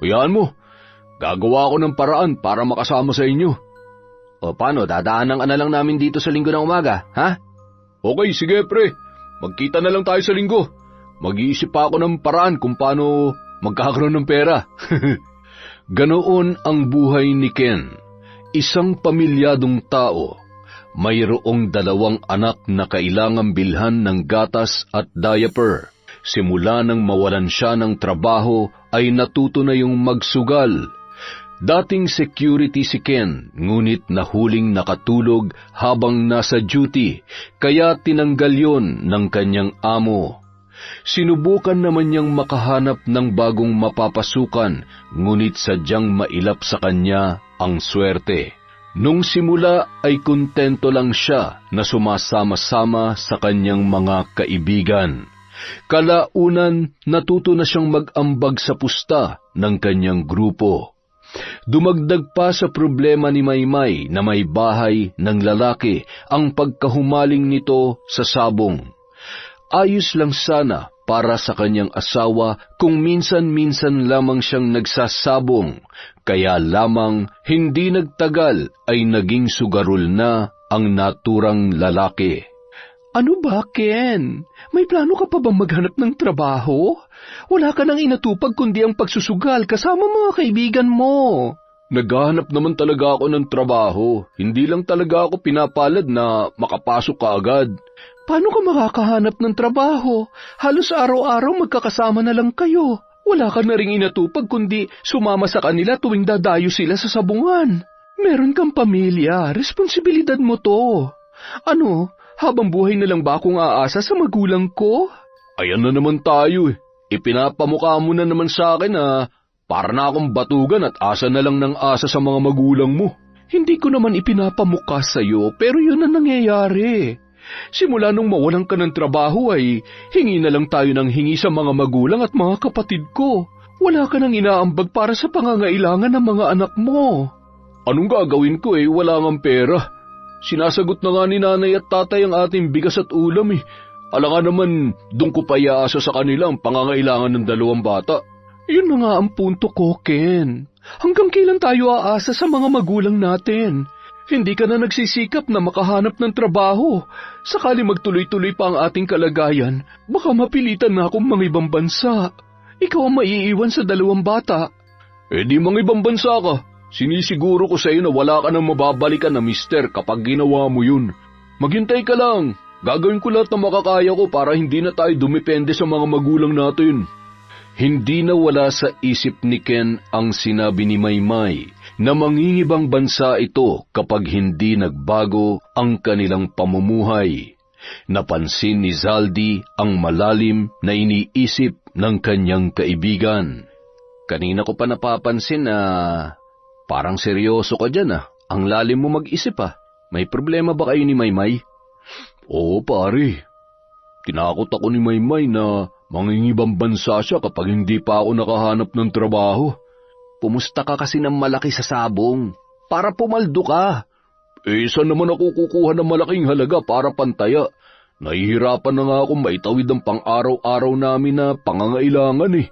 Hayaan mo, gagawa ako ng paraan para makasama sa inyo. O paano, dadaanan ka na lang namin dito sa linggo ng umaga, ha? Okay, sige pre. Magkita na lang tayo sa linggo. Mag-iisip pa ako ng paraan kung paano magkakaroon ng pera. Ganoon ang buhay ni Ken. Isang pamilyadong tao. Mayroong 2 anak na kailangang bilhan ng gatas at diaper. Simula nang mawalan siya ng trabaho ay natuto na yung magsugal. Dating security si Ken, ngunit nahuling nakatulog habang nasa duty, kaya tinanggal yon ng kanyang amo. Sinubukan naman niyang makahanap ng bagong mapapasukan, ngunit sadyang mailap sa kanya ang swerte. Nung simula ay kontento lang siya na sumasama-sama sa kanyang mga kaibigan. Kalaunan, natuto na siyang mag-ambag sa pusta ng kanyang grupo. Dumagdag pa sa problema ni Maymay na may bahay ng lalaki ang pagkahumaling nito sa sabong. Ayos lang sana para sa kanyang asawa kung minsan-minsan lamang siyang nagsasabong, kaya lamang hindi nagtagal ay naging sugarol na ang naturang lalaki. Ano ba, Ken? May plano ka pa bang maghanap ng trabaho? Wala ka nang inatupag kundi ang pagsusugal kasama mga kaibigan mo. Naghahanap naman talaga ako ng trabaho. Hindi lang talaga ako pinapalad na makapasok kaagad. Paano ka makakahanap ng trabaho? Halos araw-araw magkakasama na lang kayo. Wala ka na ring inatupag kundi sumama sa kanila tuwing dadayo sila sa sabungan. Meron kang pamilya, responsibilidad mo to. Ano, habang buhay na lang ba akong aasa sa magulang ko? Ayan na naman tayo eh. Ipinapamukha mo na naman sa akin na para na akong batugan at asa na lang ng asa sa mga magulang mo. Hindi ko naman ipinapamukha sa'yo, pero yun ang nangyayari. Simula nung mawalan ka ng trabaho ay hingi na lang tayo ng hingi sa mga magulang at mga kapatid ko. Wala ka nang inaambag para sa pangangailangan ng mga anak mo. Anong gagawin ko eh, wala ngang pera. Sinasagot na nga ni nanay at tatay ang ating bigas at ulam eh. Alangan naman, doon ko pa iaasa sa kanila ang pangangailangan ng 2 bata. Yun na nga ang punto ko, Ken. Hanggang kailan tayo aasa sa mga magulang natin? Hindi ka na nagsisikap na makahanap ng trabaho. Sakali magtuloy-tuloy pa ang ating kalagayan, baka mapilitan na akong mangibang bansa. Ikaw ang maiiwan sa 2 bata. Eh di mangibang bansa ka. Sinisiguro ko sa iyo na wala ka nang mababalikan na mister kapag ginawa mo yun. Maghintay ka lang. Gagawin ko lahat na makakaya ko para hindi na tayo dumepende sa mga magulang natin. Hindi na wala sa isip ni Ken ang sinabi ni Maymay na mangingibang bansa ito kapag hindi nagbago ang kanilang pamumuhay. Napansin ni Zaldi ang malalim na iniisip ng kanyang kaibigan. Kanina ko pa napapansin na parang seryoso ka dyan ah. Ang lalim mo mag-isip ah. May problema ba kayo ni Maymay? Oo pare. Tinakot ako ni Maymay na mangingibang bansa siya kapag hindi pa ako nakahanap ng trabaho. Pumusta ka kasi ng malaki sa sabong para pumaldo ka. Eh saan naman ako kukuha ng malaking halaga para pantaya? Nahihirapan na nga akong maitawid ang pang-araw-araw namin na pangangailangan eh.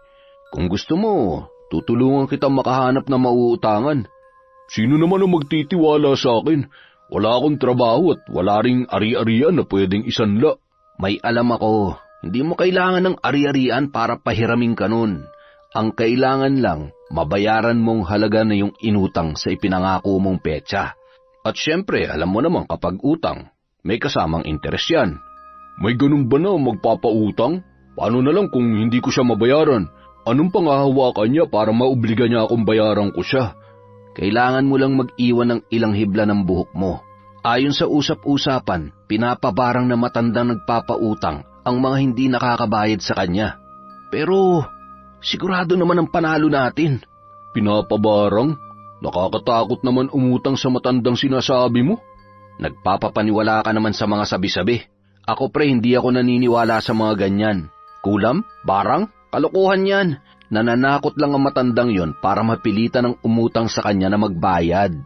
Kung gusto mo, tutulungan kitang makahanap ng mauutangan. Sino naman ang magtitiwala sa akin? Wala akong trabaho at wala ring ari-arian na pwedeng isanla. May alam ako, hindi mo kailangan ng ari-arian para pahiramin ka nun. Ang kailangan lang, mabayaran mong halaga na yung inutang sa ipinangako mong petsa. At syempre, alam mo naman kapag utang, may kasamang interes yan. May ganun ba na magpapautang? Paano na lang kung hindi ko siya mabayaran? Anong pangahawakan niya para maobliga niya akong bayaran ko siya? Kailangan mo lang mag-iwan ng ilang hibla ng buhok mo. Ayon sa usap-usapan, pinapabarang na matandang nagpapautang ang mga hindi nakakabayad sa kanya. Pero sigurado naman ang panalo natin. Pinapabarang? Nakakatakot naman umutang sa matandang sinasabi mo. Nagpapapaniwala ka naman sa mga sabi-sabi. Ako pre, hindi ako naniniwala sa mga ganyan. Kulam? Barang? Kalokohan yan. Nananakot lang ang matandang yon para mapilitan ng umutang sa kanya na magbayad.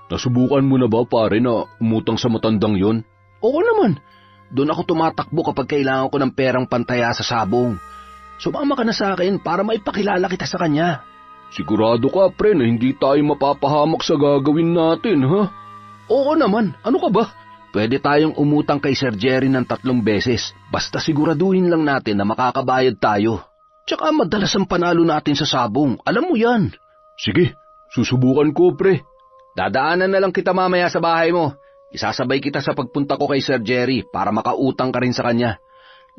Nasubukan mo na ba pare na umutang sa matandang yon? Oo naman. Doon ako tumatakbo kapag kailangan ko ng perang pantaya sa sabong. Sumama ka na sa akin para maipakilala kita sa kanya. Sigurado ka, pre, na hindi tayo mapapahamak sa gagawin natin, ha? Oo naman, ano ka ba? Pwede tayong umutang kay Sir Jerry ng 3 beses, basta siguraduhin lang natin na makakabayad tayo. Tsaka madalas ang panalo natin sa sabong, alam mo yan. Sige, susubukan ko, pre. Dadaanan na lang kita mamaya sa bahay mo. Isasabay kita sa pagpunta ko kay Sir Jerry para makautang ka rin sa kanya.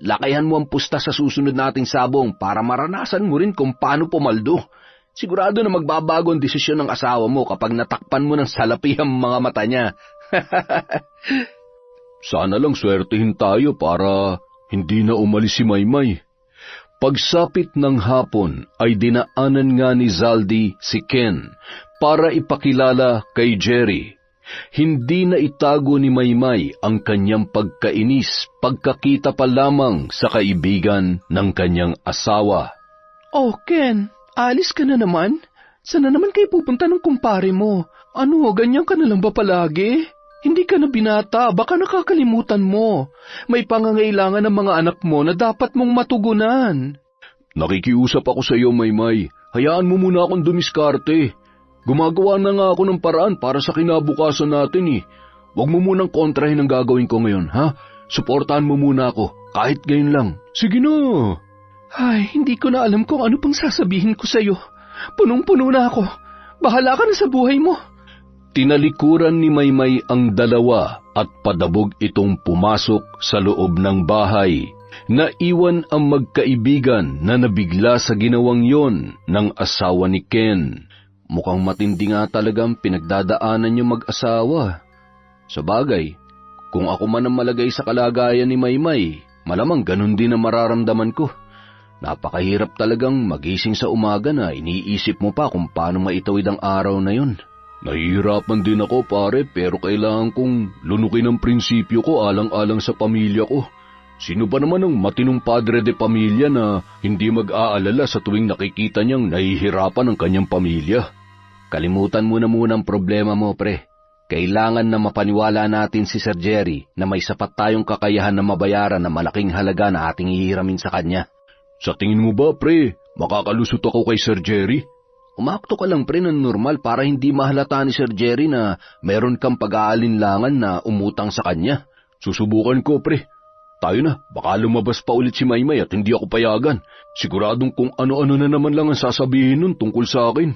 Lakayan mo ang pusta sa susunod nating sabong para maranasan mo rin kung paano pumaldo. Sigurado na magbabago ang desisyon ng asawa mo kapag natakpan mo ng salapi ang mga mata niya. Sana lang swertihin tayo para hindi na umalis si Maymay. Pagsapit ng hapon ay dinaanan nga ni Zaldy si Ken para ipakilala kay Jerry. Hindi na itago ni Maymay ang kanyang pagkainis pagkakita pa lamang sa kaibigan ng kanyang asawa. Oh, Ken, alis ka na naman? Saan na naman kayo pupunta ng kumpare mo? Ano, ganyan ka na lang ba palagi? Hindi ka na binata, baka nakakalimutan mo. May pangangailangan ng mga anak mo na dapat mong matugunan. Nakikiusap ako sa iyo, Maymay. Hayaan mo muna akong dumiskarte. Gumagawa na nga ako ng paraan para sa kinabukasan natin eh. Huwag mo munang kontrahin ang gagawin ko ngayon, ha? Suportahan mo muna ako, kahit ngayon lang. Sige na. Ay, hindi ko na alam kung ano pang sasabihin ko sa'yo. Punong-puno na ako. Bahala ka na sa buhay mo. Tinalikuran ni Maymay ang dalawa at padabog itong pumasok sa loob ng bahay. Naiwan ang magkaibigan na nabigla sa ginawang yon ng asawa ni Ken. Mukhang matindi nga talagang pinagdadaanan niyo mag-asawa. Sa bagay, kung ako man ang malagay sa kalagayan ni Maymay, malamang ganun din ang mararamdaman ko. Napakahirap talagang magising sa umaga na iniisip mo pa kung paano maitawid ang araw na yun. Nahihirapan din ako, pare, pero kailangan kong lunukin ang prinsipyo ko alang-alang sa pamilya ko. Sino ba naman ang matinong padre de pamilya na hindi mag-aalala sa tuwing nakikita niyang nahihirapan ang kanyang pamilya? Kalimutan mo na muna ang problema mo, pre. Kailangan na mapaniwala natin si Sir Jerry na may sapat tayong kakayahan na mabayaran na malaking halaga na ating hihiramin sa kanya. Sa tingin mo ba, pre, makakalusot ako kay Sir Jerry? Umakto ka lang, pre, ng normal para hindi mahalata ni Sir Jerry na meron kang pag-aalinlangan na umutang sa kanya. Susubukan ko, pre. Tayo na, baka lumabas pa ulit si Maymay at hindi ako payagan. Siguradong kung ano-ano na naman lang ang sasabihin nun tungkol sa akin.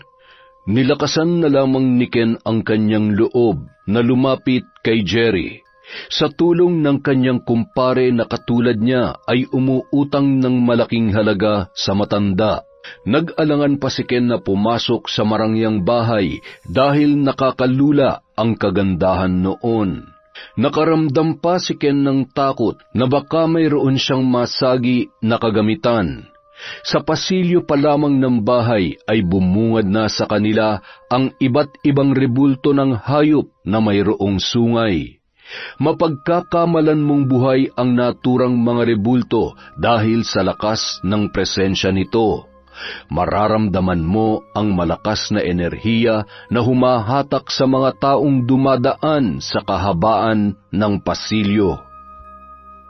Nilakasan na lamang ni Ken ang kanyang loob na lumapit kay Jerry. Sa tulong ng kanyang kumpare na katulad niya ay umuutang ng malaking halaga sa matanda. Nag-alangan pa si Ken na pumasok sa marangyang bahay dahil nakakalula ang kagandahan noon. Nakaramdam pa si Ken ng takot na baka mayroon siyang masagi na kagamitan. Sa pasilyo pa lamang ng bahay ay bumungad na sa kanila ang iba't ibang rebulto ng hayop na mayroong sungay. Mapagkakamalan mong buhay ang naturang mga rebulto dahil sa lakas ng presensya nito. Mararamdaman mo ang malakas na enerhiya na humahatak sa mga taong dumadaan sa kahabaan ng pasilyo.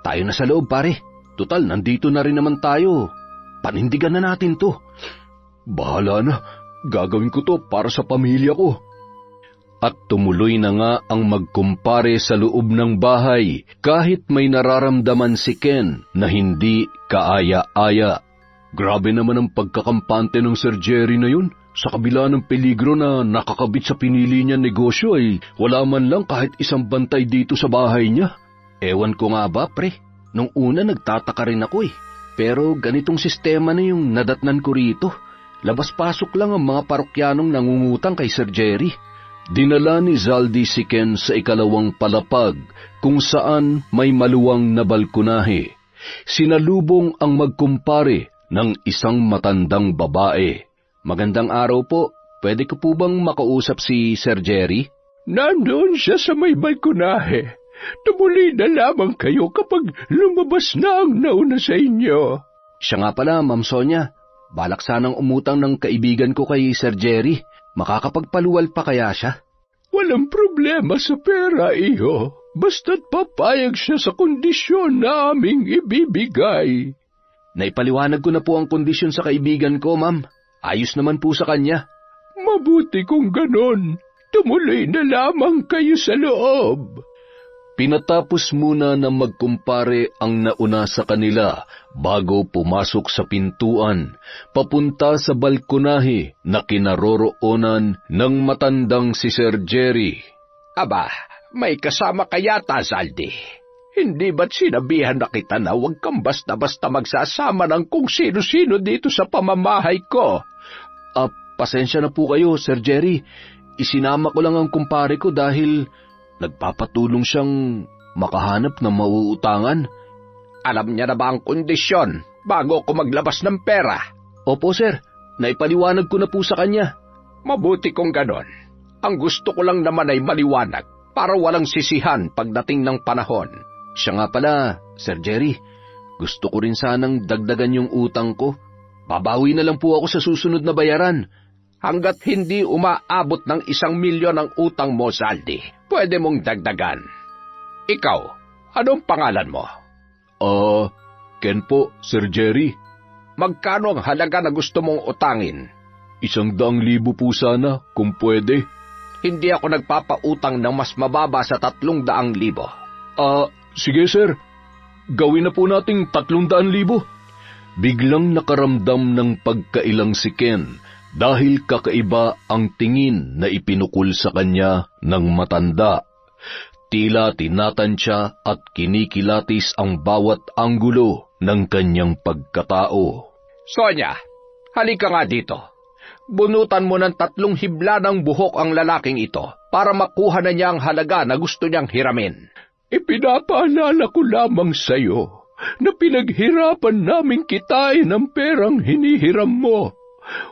Tayo na sa loob, pare. Tutal, nandito na rin naman tayo. Panindigan na natin to. Bahala na. Gagawin ko to para sa pamilya ko. At tumuloy na nga ang magkumpare sa loob ng bahay kahit may nararamdaman si Ken na hindi kaaya-aya. Grabe naman ang pagkakampante ng Sir Jerry na yun. Sa kabila ng peligro na nakakabit sa pinili niya negosyo ay wala man lang kahit isang bantay dito sa bahay niya. Ewan ko nga ba, pre. Nung una nagtataka rin ako eh. Pero ganitong sistema na yung nadatnan ko rito. Labas-pasok lang ang mga parokyanong nangungutang kay Sir Jerry. Dinala ni Zaldy si Ken sa ikalawang palapag kung saan may maluwang na balkonahe. Sinalubong ang magkumpare ng isang matandang babae. Magandang araw po. Pwede ko po bang makausap si Sir Jerry? Nandoon siya sa may balkonahe. Tumuli na lamang kayo kapag lumabas na ang nauna sa inyo. Siya nga pala, Ma'am Sonia. Balak sanang umutang ng kaibigan ko kay Sir Jerry. Makakapagpaluwal pa kaya siya? Walang problema sa pera, iho. Basta't papayag siya sa kondisyon na aming ibibigay. Naipaliwanag ko na po ang kondisyon sa kaibigan ko, ma'am. ayos naman po sa kanya. Mabuti kung ganon. Tumuloy na lamang kayo sa loob. Pinatapos muna ng magkumpare ang nauna sa kanila bago pumasok sa pintuan, papunta sa balkonahe na kinaroroonan ng matandang si Sir Jerry. Aba, may kasama ka yata, Zaldi. Hindi ba't sinabihan na kita na huwag kang basta-basta magsasama ng kung sino-sino dito sa pamamahay ko? Pasensya na po kayo, Sir Jerry. Isinama ko lang ang kumpare ko dahil nagpapatulong siyang makahanap ng mauutangan. Alam niya na ba ang kondisyon bago ako maglabas ng pera? Opo, sir. Naipaliwanag ko na po sa kanya. Mabuti kung ganon. Ang gusto ko lang naman ay maliwanag para walang sisihan pagdating ng panahon. Siya nga pala, Sir Jerry. Gusto ko rin sanang dagdagan yung utang ko. Babawi na lang po ako sa susunod na bayaran. Hanggat hindi umaabot ng 1 milyon ang utang mo, Zaldi, pwede mong dagdagan. Ikaw, anong pangalan mo? Ken po, Sir Jerry. Magkano ang halaga na gusto mong utangin? 100,000 po sana, kung pwede. Hindi ako nagpapautang ng mas mababa sa 300,000. Sige sir. Gawin na po nating 300,000. Biglang nakaramdam ng pagkailang si Ken dahil kakaiba ang tingin na ipinukul sa kanya ng matanda. Tila tinatansya at kinikilatis ang bawat anggulo ng kanyang pagkatao. Sonia, halika nga dito. Bunutan mo ng 3 hibla ng buhok ang lalaking ito para makuha na niya ang halaga na gusto niyang hiramin. Ipinapaalala ko lamang sa'yo na pinaghirapan namin kitain ang perang hinihiram mo.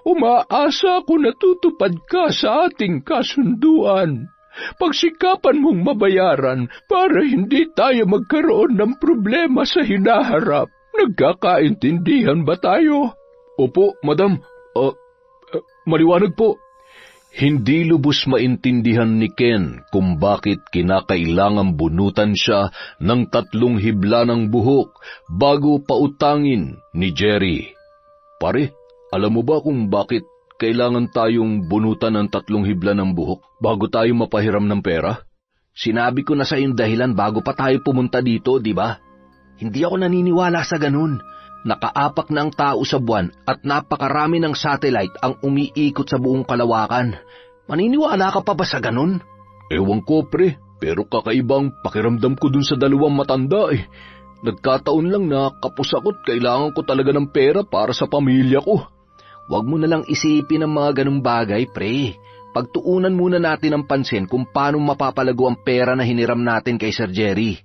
Umaasa ako na tutupad ka sa ating kasunduan. Pagsikapan mong mabayaran para hindi tayo magkaroon ng problema sa hinaharap. Nagkakaintindihan ba tayo? Opo, madam. Maliwanag po. Hindi lubos maintindihan ni Ken kung bakit kinakailangang bunutan siya ng 3 hibla ng buhok bago pautangin ni Jerry. Pare, alam mo ba kung bakit kailangan tayong bunutan ng 3 hibla ng buhok bago tayo mapahiram ng pera? Sinabi ko na sa iyong dahilan bago pa tayo pumunta dito, di ba? Hindi ako naniniwala sa ganun. Nakaapak na ang tao sa buwan at napakarami ng satellite ang umiikot sa buong kalawakan. Maniniwala ka pa ba sa ganun? Ewan ko, pre, pero kakaibang pakiramdam ko dun sa 2 matanda eh. Nagkataon lang na kapos ako't kailangan ko talaga ng pera para sa pamilya ko. Huwag mo na lang isipin ang mga ganung bagay, pre. Pagtuunan muna natin ang pansin kung paano mapapalago ang pera na hiniram natin kay Sir Jerry.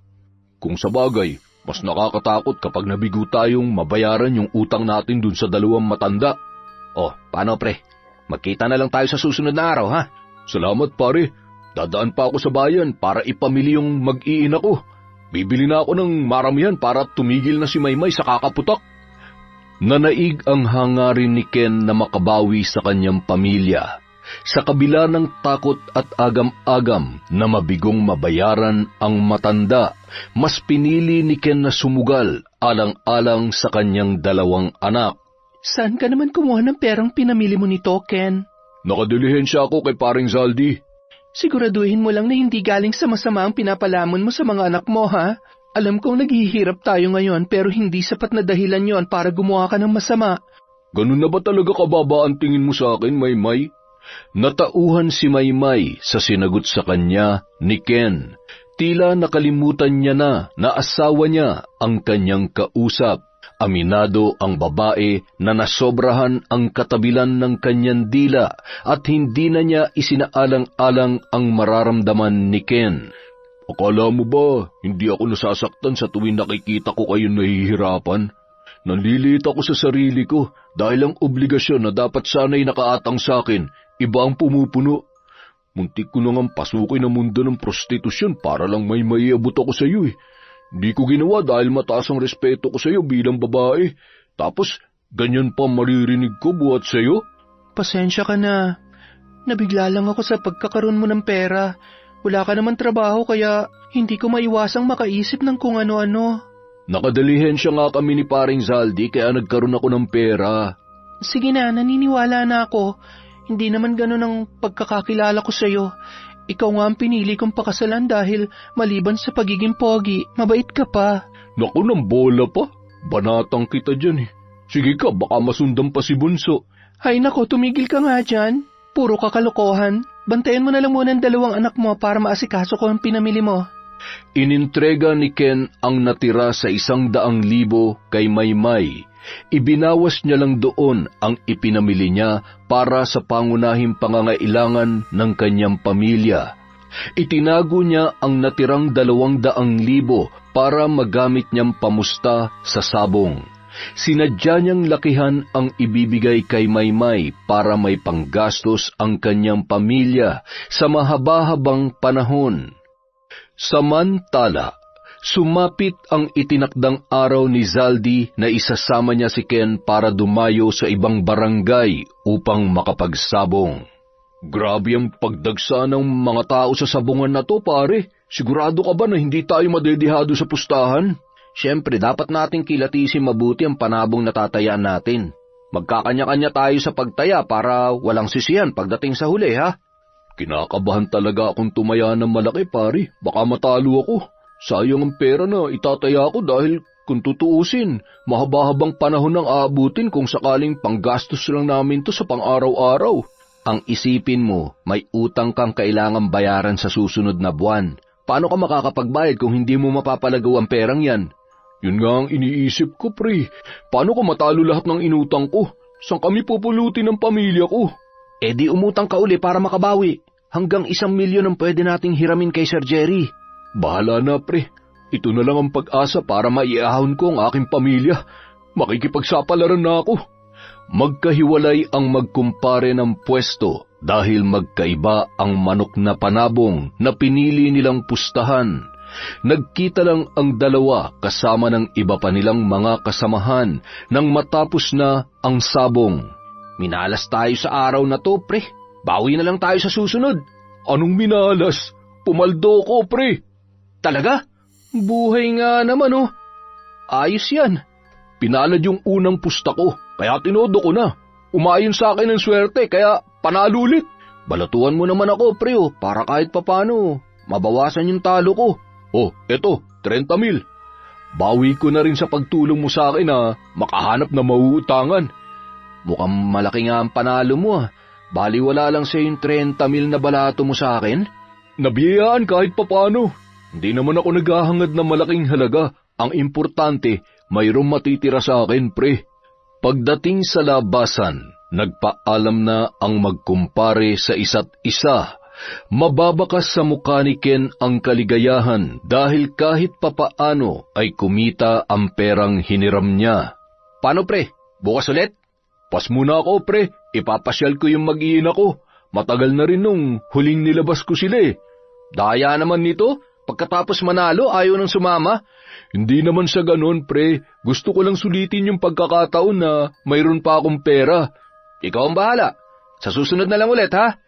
Kung sa bagay, mas nakakatakot kapag nabigo tayong mabayaran yung utang natin dun sa 2 matanda. Paano pre? Magkita na lang tayo sa susunod na araw, ha? Salamat pare. Dadaan pa ako sa bayan para ipamili yung mag-iina ko. Bibili na ako ng maramihan para tumigil na si Maymay sa kakaputak. Nanaig ang hangarin ni Ken na makabawi sa kanyang pamilya. Sa kabila ng takot at agam-agam na mabigong mabayaran ang matanda, mas pinili ni Ken na sumugal alang-alang sa kanyang 2 anak. Saan ka naman kumuha ng perang pinamili mo nito, Ken? Nakadilihensya ako kay paring Zaldi. Siguraduhin mo lang na hindi galing sa masama ang pinapalamon mo sa mga anak mo, ha? Alam kong naghihirap tayo ngayon pero hindi sapat na dahilan yon para gumawa ka ng masama. Ganun na ba talaga kababa ang tingin mo sa akin, Maymay? Natauhan si Maymay sa sinagot sa kanya ni Ken. Tila nakalimutan niya na asawa niya ang kanyang kausap. Aminado ang babae na nasobrahan ang katabilan ng kanyang dila at hindi na niya isinaalang-alang ang mararamdaman ni Ken. Akala mo ba hindi ako nasasaktan sa tuwing nakikita ko kayo nahihirapan? Nanlilit ako sa sarili ko dahil ang obligasyon na dapat sana'y nakaatang sa akin, iba ang pumupuno. Muntik ko nang pasukin ang mundo ng prostitusyon para lang may maiabot ako sa iyo eh. Hindi ko ginawa dahil mataas ang respeto ko sa iyo bilang babae. Tapos, ganyan pa maririnig ko buhat sa iyo? Pasensya ka na. Nabigla lang ako sa pagkakaroon mo ng pera. Wala ka naman trabaho kaya hindi ko maiwasang makaisip ng kung ano-ano. Nakadalihensya nga kami ni paring Zaldi kaya nagkaroon ako ng pera. Sige na, naniniwala na ako. Hindi naman ganun ang pagkakakilala ko sa'yo. Ikaw nga ang pinili kong pakasalan dahil maliban sa pagiging pogi, mabait ka pa. Naku, ng bola pa. Banatang kita dyan eh. Sige ka, baka masundan pa si Bunso. Ay nako, tumigil ka nga dyan. Puro kakalokohan. Bantayan mo na lang muna ang 2 anak mo para maasikaso ko ang pinamili mo. Inintrega ni Ken ang natira sa 100,000 kay Maymay. Ibinawas niya lang doon ang ipinamili niya para sa pangunahing pangangailangan ng kanyang pamilya. Itinago niya ang natirang 200,000 para magamit niyang pamusta sa sabong. Sinadya niyang lakihan ang ibibigay kay Maymay para may panggastos ang kanyang pamilya sa mahaba-habang panahon. Samantala, sumapit ang itinakdang araw ni Zaldi na isasama niya si Ken para dumayo sa ibang barangay upang makapagsabong. Grabe ang pagdagsa ng mga tao sa sabungan na to, pare. Sigurado ka ba na hindi tayo madedihado sa pustahan? Siyempre, dapat nating kilatisin mabuti ang panabong natatayaan natin. Magkakanya-kanya tayo sa pagtaya para walang sisihan pagdating sa huli, ha? Kinakabahan talaga akong tumaya ng malaki, pare. Baka matalo ako. Sayang ang pera na itataya ko dahil kung tutuusin, mahaba-habang panahon ang aabutin kung sakaling panggastos lang namin to sa pang-araw-araw. Ang isipin mo, may utang kang kailangang bayaran sa susunod na buwan. Paano ka makakapagbayad kung hindi mo mapapalagaw ang perang yan? Yun nga ang iniisip ko, pre. Paano ko matalo lahat ng inutang ko? Saan kami pupulutin ng pamilya ko? Eh di umutang ka uli para makabawi. Hanggang 1,000,000 ang pwede nating hiramin kay Sir Jerry. Bahala na, pre. Ito na lang ang pag-asa para maiahon ko ang aking pamilya. Makikipagsapalaran na ako. Magkahiwalay ang magkumpare ng pwesto dahil magkaiba ang manok na panabong na pinili nilang pustahan. Nagkita lang ang dalawa kasama ng iba pa nilang mga kasamahan nang matapos na ang sabong. Minalas tayo sa araw na to, pre. Bawi na lang tayo sa susunod. Anong minalas? Pumaldo ko, pre. Talaga? Buhay nga naman, oh. Ayos yan. Pinalad yung unang pusta ko, kaya tinodo ko na. Umayon sa akin ng swerte, kaya panalo ulit. Balatuan mo naman ako, pre, oh, para kahit papano mabawasan yung talo ko. Oh, eto, 30,000. Bawi ko na rin sa pagtulong mo sa akin na makahanap na mauutangan. Mukhang malaki nga ang panalo mo, ah. Bali wala lang sa yung 30,000 na balato mo sa akin. Nabiyayaan kahit papano. Hindi naman ako naghahangad ng malaking halaga. Ang importante, mayroong matitira sa akin, pre. Pagdating sa labasan, nagpaalam na ang magkumpare sa isa't isa. Mababakas sa mukha ni Ken ang kaligayahan dahil kahit papaano ay kumita ang perang hiniram niya. Paano, pre? Bukas ulit? Pas muna ako, pre. Ipapasyal ko yung mag-iina ko. Matagal na rin nung huling nilabas ko sila eh. Daya naman nito. Pagkatapos manalo, ayaw nang sumama. Hindi naman sa ganon, pre. Gusto ko lang sulitin yung pagkakataon na mayroon pa akong pera. Ikaw ang bahala. Sa susunod na lang ulit, ha?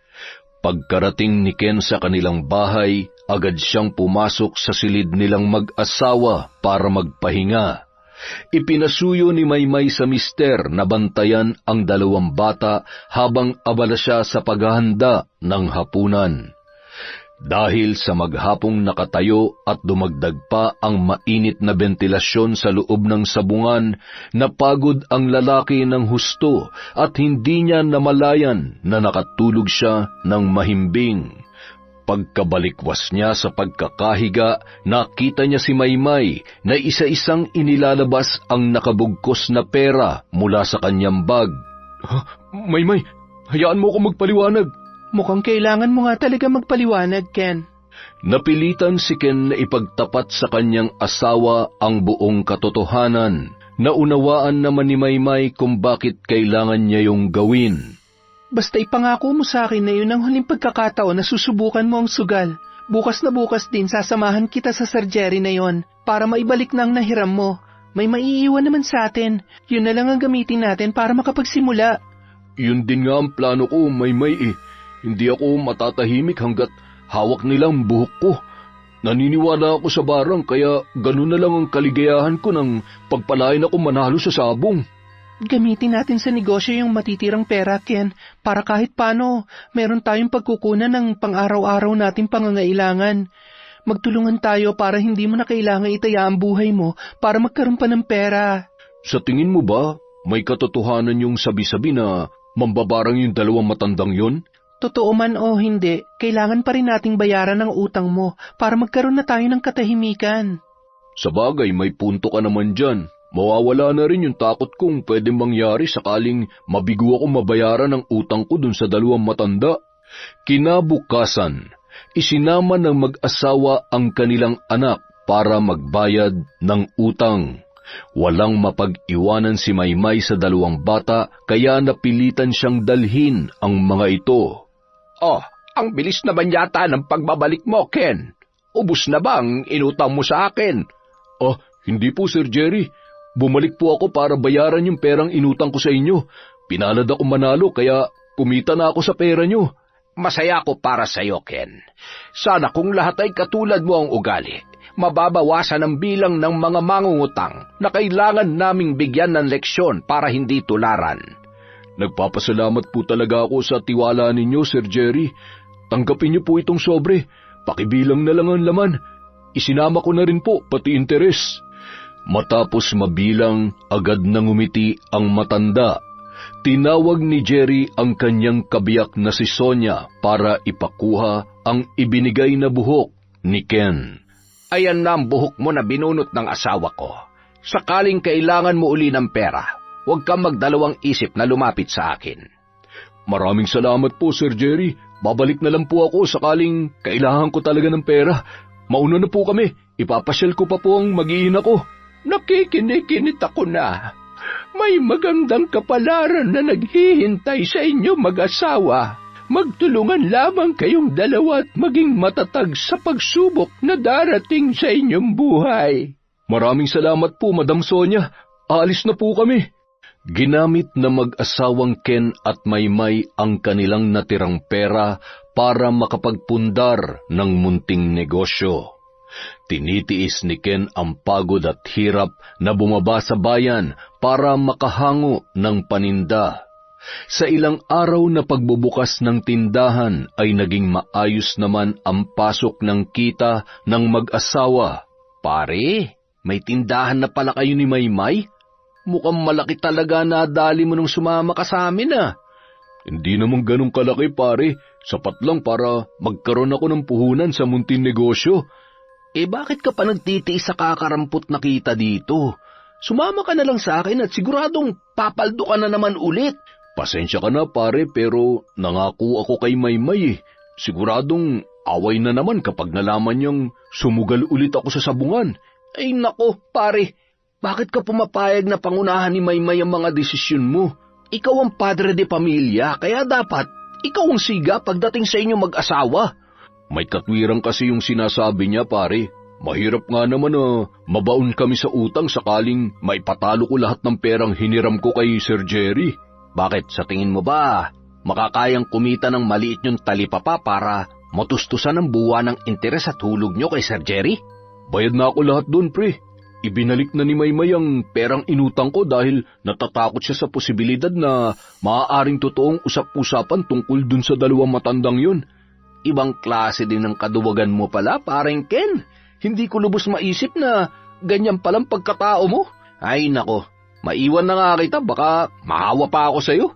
Pagkarating ni Ken sa kanilang bahay, agad siyang pumasok sa silid nilang mag-asawa para magpahinga. Ipinasuyo ni Maymay sa mister na bantayan ang 2 bata habang abala siya sa paghahanda ng hapunan. Dahil sa maghapong nakatayo at dumagdag pa ang mainit na bentilasyon sa loob ng sabungan, napagod ang lalaki ng husto at hindi niya namalayan na nakatulog siya ng mahimbing. Pagkabalikwas niya sa pagkakahiga, nakita niya si Maymay na isa-isang inilalabas ang nakabugkos na pera mula sa kanyang bag. Maymay, hayaan mo ako magpaliwanag. Mukhang kailangan mo nga talaga magpaliwanag, Ken. Napilitan si Ken na ipagtapat sa kanyang asawa ang buong katotohanan. Naunawaan naman ni Maymay kung bakit kailangan niya yung gawin. Basta ipangako mo sa akin na yun ang huling pagkakataon na susubukan mo ang sugal. Bukas na bukas din sasamahan kita sa Sir Jerry na yon para maibalik na ang nahiram mo. May maiiwan naman sa atin. Yun na lang ang gamitin natin para makapagsimula. Yun din nga ang plano ko, Maymay eh. Hindi ako matatahimik hanggat hawak nilang buhok ko. Naniniwala ako sa barang kaya ganun na lang ang kaligayahan ko nang pagpalain ako manalo sa sabong. Gamitin natin sa negosyo yung matitirang pera, Ken, para kahit paano, meron tayong pagkukunan ng pang-araw-araw nating pangangailangan. Magtulungan tayo para hindi mo na kailangan itaya ang buhay mo para magkaroon pa ng pera. Sa tingin mo ba, may katotohanan yung sabi-sabi na mambabarang yung dalawang matandang yon? Totoo man o hindi, kailangan pa rin nating bayaran ang utang mo para magkaroon na tayo ng katahimikan. Sa bagay, may punto ka naman dyan. Mawawala na rin yung takot kong pwedeng mangyari sakaling mabigo ako mabayaran ang utang ko dun sa dalawang matanda. Kinabukasan, isinama ng mag-asawa ang kanilang anak para magbayad ng utang. Walang mapag-iwanan si Maymay sa dalawang bata kaya napilitan siyang dalhin ang mga ito. Oh, ang bilis naman yata ng pagbabalik mo, Ken. Ubus na ba ang inutang mo sa akin? Hindi po, Sir Jerry. Bumalik po ako para bayaran yung perang inutang ko sa inyo. Pinalad ako manalo kaya kumita na ako sa pera nyo. Masaya ako para sa iyo, Ken. Sana kung lahat ay katulad mo ang ugali, mababawasan ang bilang ng mga mangungutang na kailangan naming bigyan ng leksyon para hindi tularan. Nagpapasalamat po talaga ako sa tiwala ninyo, Sir Jerry. Tanggapin niyo po itong sobre. Pakibilang na lang ang laman. Isinama ko na rin po, pati interes. Matapos mabilang, agad nang ngumiti ang matanda. Tinawag ni Jerry ang kanyang kabiyak na si Sonia para ipakuha ang ibinigay na buhok ni Ken. Ayan na ang buhok mo na binunot ng asawa ko. Sakaling kailangan mo uli ng pera, huwag kang magdalawang isip na lumapit sa akin. Maraming salamat po, Sir Jerry. Babalik na lang po ako sakaling kailangan ko talaga ng pera. Mauna na po kami. Ipapasyal ko pa po ang mag-iina ko. Nakikinig-kinit ako na. May magandang kapalaran na naghihintay sa inyo mag-asawa. Magtulungan lamang kayong dalawa at maging matatag sa pagsubok na darating sa inyong buhay. Maraming salamat po, Madam Sonia. Aalis na po kami. Ginamit na mag-asawang Ken at Maymay ang kanilang natirang pera para makapagpundar ng munting negosyo. Tinitiis ni Ken ang pagod at hirap na bumaba sa bayan para makahango ng paninda. Sa ilang araw na pagbubukas ng tindahan ay naging maayos naman ang pasok ng kita ng mag-asawa. Pare, may tindahan na pala kayo ni Maymay? Mukhang malaki talaga na dali mo nung sumama ka sa amin ah. Hindi naman ganun kalaki, pare. Sapat lang para magkaroon ako ng puhunan sa munting negosyo. Bakit ka pa nagtitiis sa kakarampot na kita dito? Sumama ka na lang sa akin at siguradong papaldo ka na naman ulit. Pasensya ka na, pare, pero nangako ako kay Maymay eh. Siguradong away na naman kapag nalaman niyang sumugal ulit ako sa sabungan. Ay nako, pare, bakit ka pumapayag na pangunahan ni Maymay ang mga desisyon mo? Ikaw ang padre de pamilya, kaya dapat ikaw ang siga pagdating sa inyo mag-asawa. May katwiran kasi yung sinasabi niya, pare. Mahirap nga naman na mabaon kami sa utang sakaling maipatalo ko lahat ng perang hiniram ko kay Sir Jerry. Bakit sa tingin mo ba makakayang kumita ng maliit yung talipapa para matustusan ang buwan ng interes at hulog nyo kay Sir Jerry? Bayad na ako lahat doon, pre. Ibinalik na ni Maymay ang perang inutang ko dahil natatakot siya sa posibilidad na maaaring totoong usap-usapan tungkol dun sa dalawang matandang yun. Ibang klase din ng kaduwagan mo pala, pareng Ken. Hindi ko lubos maisip na ganyan palang pagkatao mo. Ay nako, maiwan na nga kita, baka mahawa pa ako sa'yo.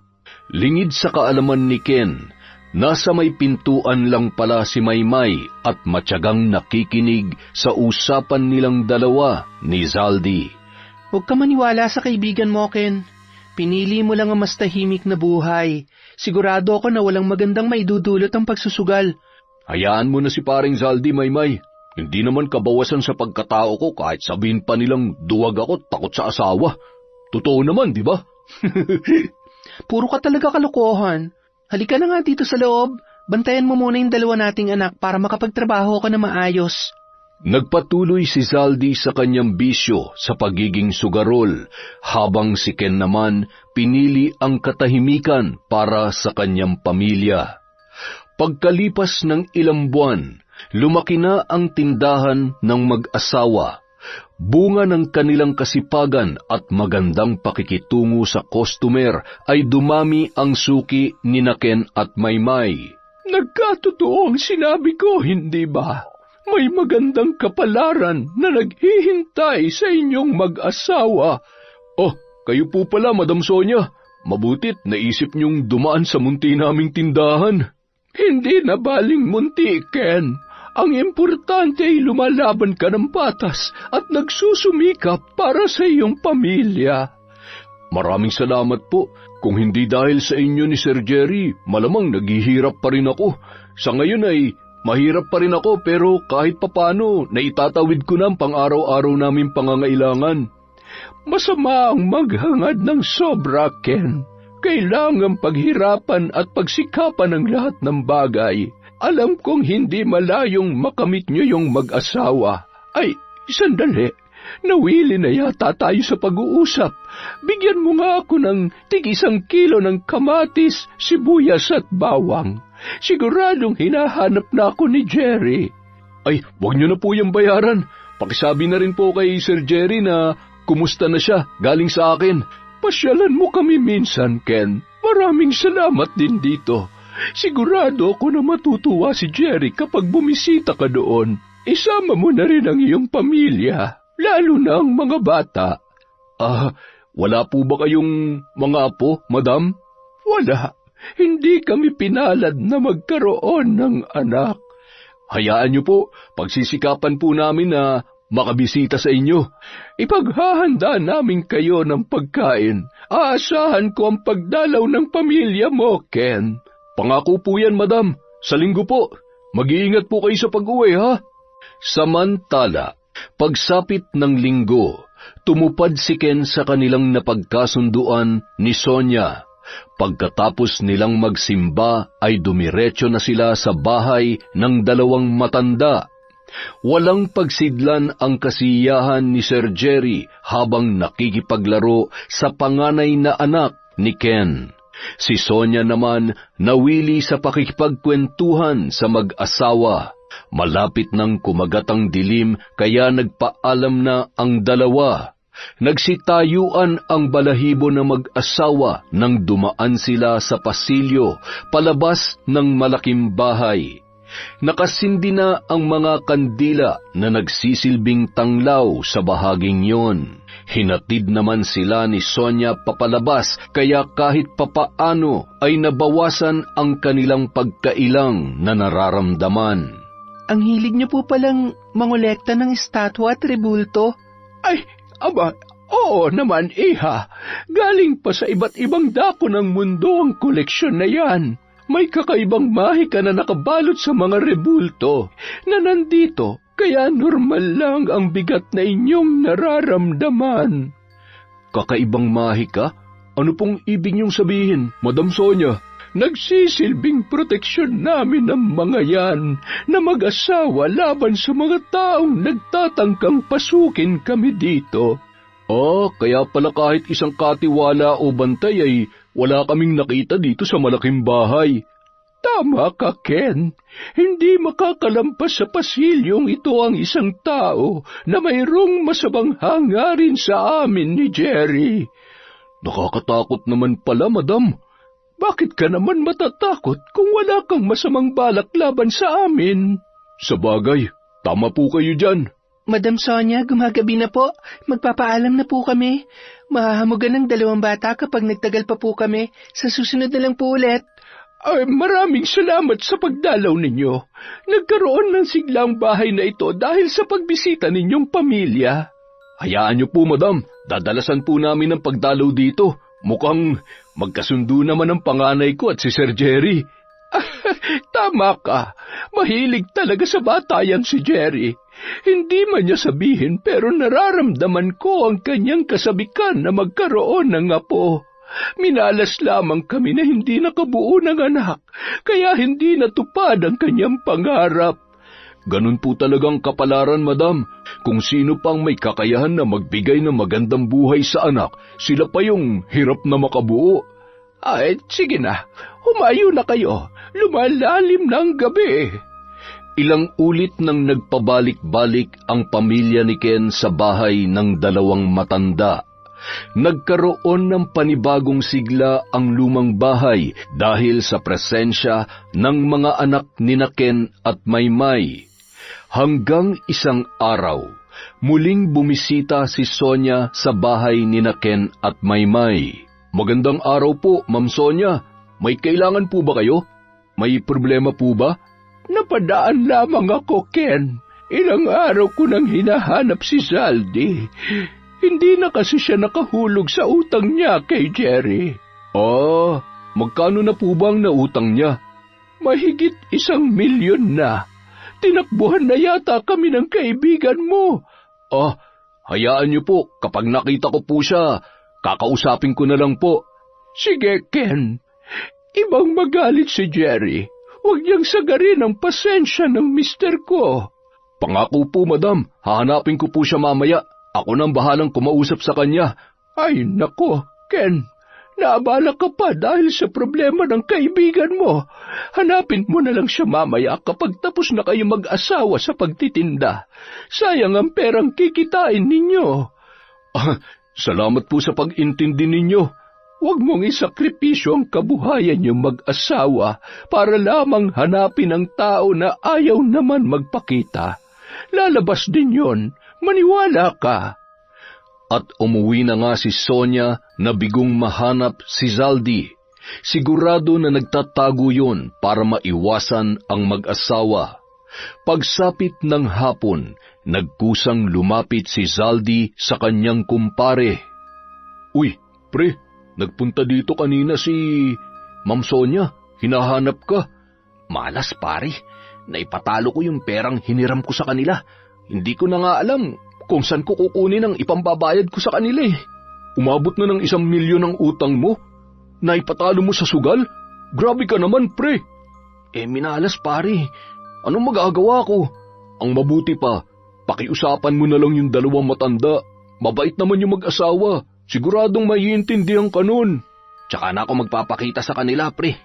Lingid sa kaalaman ni Ken, nasa may pintuan lang pala si Maymay at matyagang nakikinig sa usapan nilang dalawa ni Zaldi. Huwag ka maniwala sa kaibigan mo, Ken. Pinili mo lang ang mas tahimik na buhay. Sigurado ako na walang magandang maidudulot ang pagsusugal. Hayaan mo na si paring Zaldi, Maymay. Hindi naman kabawasan sa pagkatao ko kahit sabihin pa nilang duwag ako takot sa asawa. Totoo naman, di ba? Puro ka talaga kalokohan. Halika na nga dito sa loob. Bantayan mo muna yung dalawa nating anak para makapagtrabaho ka na maayos. Nagpatuloy si Zaldi sa kanyang bisyo sa pagiging sugarol, habang si Ken naman pinili ang katahimikan para sa kanyang pamilya. Pagkalipas ng ilang buwan, lumaki na ang tindahan ng mag-asawa Bunga ng kanilang kasipagan at magandang pakikitungo sa customer ay dumami ang suki ni Ken at Maymay. Nagkatotoo ang sinabi ko, hindi ba? May magandang kapalaran na naghihintay sa inyong mag-asawa. Oh, kayo po pala, Madam Sonia. Mabutit naisip niyong dumaan sa munti naming tindahan. Hindi na baling munti, Ken. Ang importante ay lumalaban ka ng patas at nagsusumikap para sa iyong pamilya. Maraming salamat po. Kung hindi dahil sa inyo ni Sir Jerry, malamang naghihirap pa rin ako. Sa ngayon ay mahirap pa rin ako pero kahit papano naitatawid ko na ang pang-araw-araw namin pangangailangan. Masama ang maghangad ng sobra, Ken. Kailangang paghirapan at pagsikapan ang lahat ng bagay. Alam kong hindi malayong makamit niyo yung mag-asawa. Ay, sandali. Nawili na yata tayo sa pag-uusap. Bigyan mo nga ako ng tig-1 kilo ng kamatis, sibuyas at bawang. Siguradong hinahanap na ako ni Jerry. Ay, wag niyo na po yung bayaran. Pakisabi na rin po kay Sir Jerry na kumusta na siya galing sa akin. Pasyalan mo kami minsan, Ken. Maraming salamat din dito. Sigurado ako na matutuwa si Jerry kapag bumisita ka doon. Isama mo na rin ang iyong pamilya, lalo na ang mga bata. Wala po ba kayong mga apo, Madam? Wala. Hindi kami pinalad na magkaroon ng anak. Hayaan niyo po, pagsisikapan po namin na makabisita sa inyo. Ipaghahanda namin kayo ng pagkain. Aasahan ko ang pagdalaw ng pamilya mo, Ken. Pangako po yan, Madam. Sa linggo po. Mag-iingat po kayo sa pag-uwi, ha? Samantala, pagsapit ng linggo, tumupad si Ken sa kanilang napagkasunduan ni Sonia. Pagkatapos nilang magsimba ay dumiretso na sila sa bahay ng 2 matanda. Walang pagsidlan ang kasiyahan ni Sir Jerry habang nakikipaglaro sa panganay na anak ni Ken. Si Sonia naman nawili sa pakikipagkwentuhan sa mag-asawa. Malapit nang kumagat ang dilim kaya nagpaalam na ang dalawa. Nagsitayuan ang balahibo ng mag-asawa nang dumaan sila sa pasilyo palabas ng malaking bahay. Nakasindi na ang mga kandila na nagsisilbing tanglaw sa bahaging yon. Hinatid naman sila ni Sonia papalabas kaya kahit papaano ay nabawasan ang kanilang pagkailang na nararamdaman. Ang hilig niyo po palang mangolekta ng estatwa at rebulto? Ay, aba, oo naman, iha. Galing pa sa iba't ibang dako ng mundo ang koleksyon na yan. May kakaibang mahika na nakabalot sa mga rebulto na nandito, kaya normal lang ang bigat na inyong nararamdaman. Kakaibang mahika? Ano pong ibig niyong sabihin, Madam Sonia? Nagsisilbing proteksyon namin ang mga yan na mag-asawa laban sa mga taong nagtatangkang pasukin kami dito. Kaya pala kahit isang katiwala o bantay ay wala kaming nakita dito sa malaking bahay. Tama ka, Ken. Hindi makakalampas sa pasilyong ito ang isang tao na mayroong masamang hangarin sa amin ni Jerry. Nakakatakot naman pala, Madam. Bakit ka naman matatakot kung wala kang masamang balak laban sa amin? Sabagay, tama po kayo dyan. Madam Sonia, gumagabi na po. Magpapaalam na po kami. Mahahamugan ng 2 bata kapag nagtagal pa po kami. Sa susunod na lang po ulit. Ay, maraming salamat sa pagdalaw ninyo. Nagkaroon ng siglang bahay na ito dahil sa pagbisita ninyong pamilya. Hayaan niyo po, Madam. Dadalasan po namin ang pagdalaw dito. Mukhang magkasundo naman ang panganay ko at si Sir Jerry. Tama ka. Mahilig talaga sa batayan si Jerry. Hindi man niya sabihin pero nararamdaman ko ang kanyang kasabikan na magkaroon ng apo. Minalas lamang kami na hindi nakabuo ng anak, kaya hindi natupad ang kanyang pangarap. Ganun po talagang kapalaran, Madam. Kung sino pang may kakayahan na magbigay ng magandang buhay sa anak, sila pa yung hirap na makabuo. Ay, sige na. Humayo na kayo. Lumalalim na ang gabi. Ilang ulit nang nagpabalik-balik ang pamilya ni Ken sa bahay ng dalawang matanda. Nagkaroon ng panibagong sigla ang lumang bahay dahil sa presensya ng mga anak ni Ken at Maymay. Hanggang isang araw, muling bumisita si Sonia sa bahay ni Ken at Maymay. Magandang araw po, Ma'am Sonia. May kailangan po ba kayo? May problema po ba? Napadaan lamang ako, Ken. Ilang araw ko nang hinahanap si Zaldi. Hindi na kasi siya nakahulog sa utang niya kay Jerry. Magkano na po ba ang nautang niya? Mahigit 1,000,000 na. Tinakbuhan na yata kami ng kaibigan mo. Hayaan niyo po. Kapag nakita ko po siya, kakausapin ko na lang po. Sige, Ken. Ibang magalit si Jerry. Huwag niyang sagarin ang pasensya ng mister ko. Pangako po, madam. Hahanapin ko po siya mamaya. Ako nang bahalang kumausap sa kanya. Ay, nako, Ken. Naabala ka pa dahil sa problema ng kaibigan mo. Hanapin mo na lang siya mamaya kapag tapos na kayo mag-asawa sa pagtitinda. Sayang ang perang kikitain ninyo. Salamat po sa pag-intindi ninyo. Huwag mong isakripisyo ang kabuhayan niyong mag-asawa para lamang hanapin ang tao na ayaw naman magpakita. Lalabas din yon, maniwala ka. At umuwi na nga si Sonia na bigong mahanap si Zaldi. Sigurado na nagtatago yon para maiwasan ang mag-asawa. Pagsapit ng hapon, nagkusang lumapit si Zaldi sa kanyang kumpare. Uy, pre! Nagpunta dito kanina si Ma'am Sonia. Hinahanap ka. Malas, pare. Naipatalo ko yung perang hiniram ko sa kanila. Hindi ko na nga alam kung saan ko kukunin ang ipambabayad ko sa kanila eh. Umabot na ng 1,000,000 ang utang mo. Naipatalo mo sa sugal? Grabe ka naman, pre. Minalas, pare. Anong magagawa ko? Ang mabuti pa, pakiusapan mo na lang yung dalawang matanda. Mabait naman yung mag-asawa. Siguradong maiintindihan ka nun. Tsaka na ako magpapakita sa kanila, pre.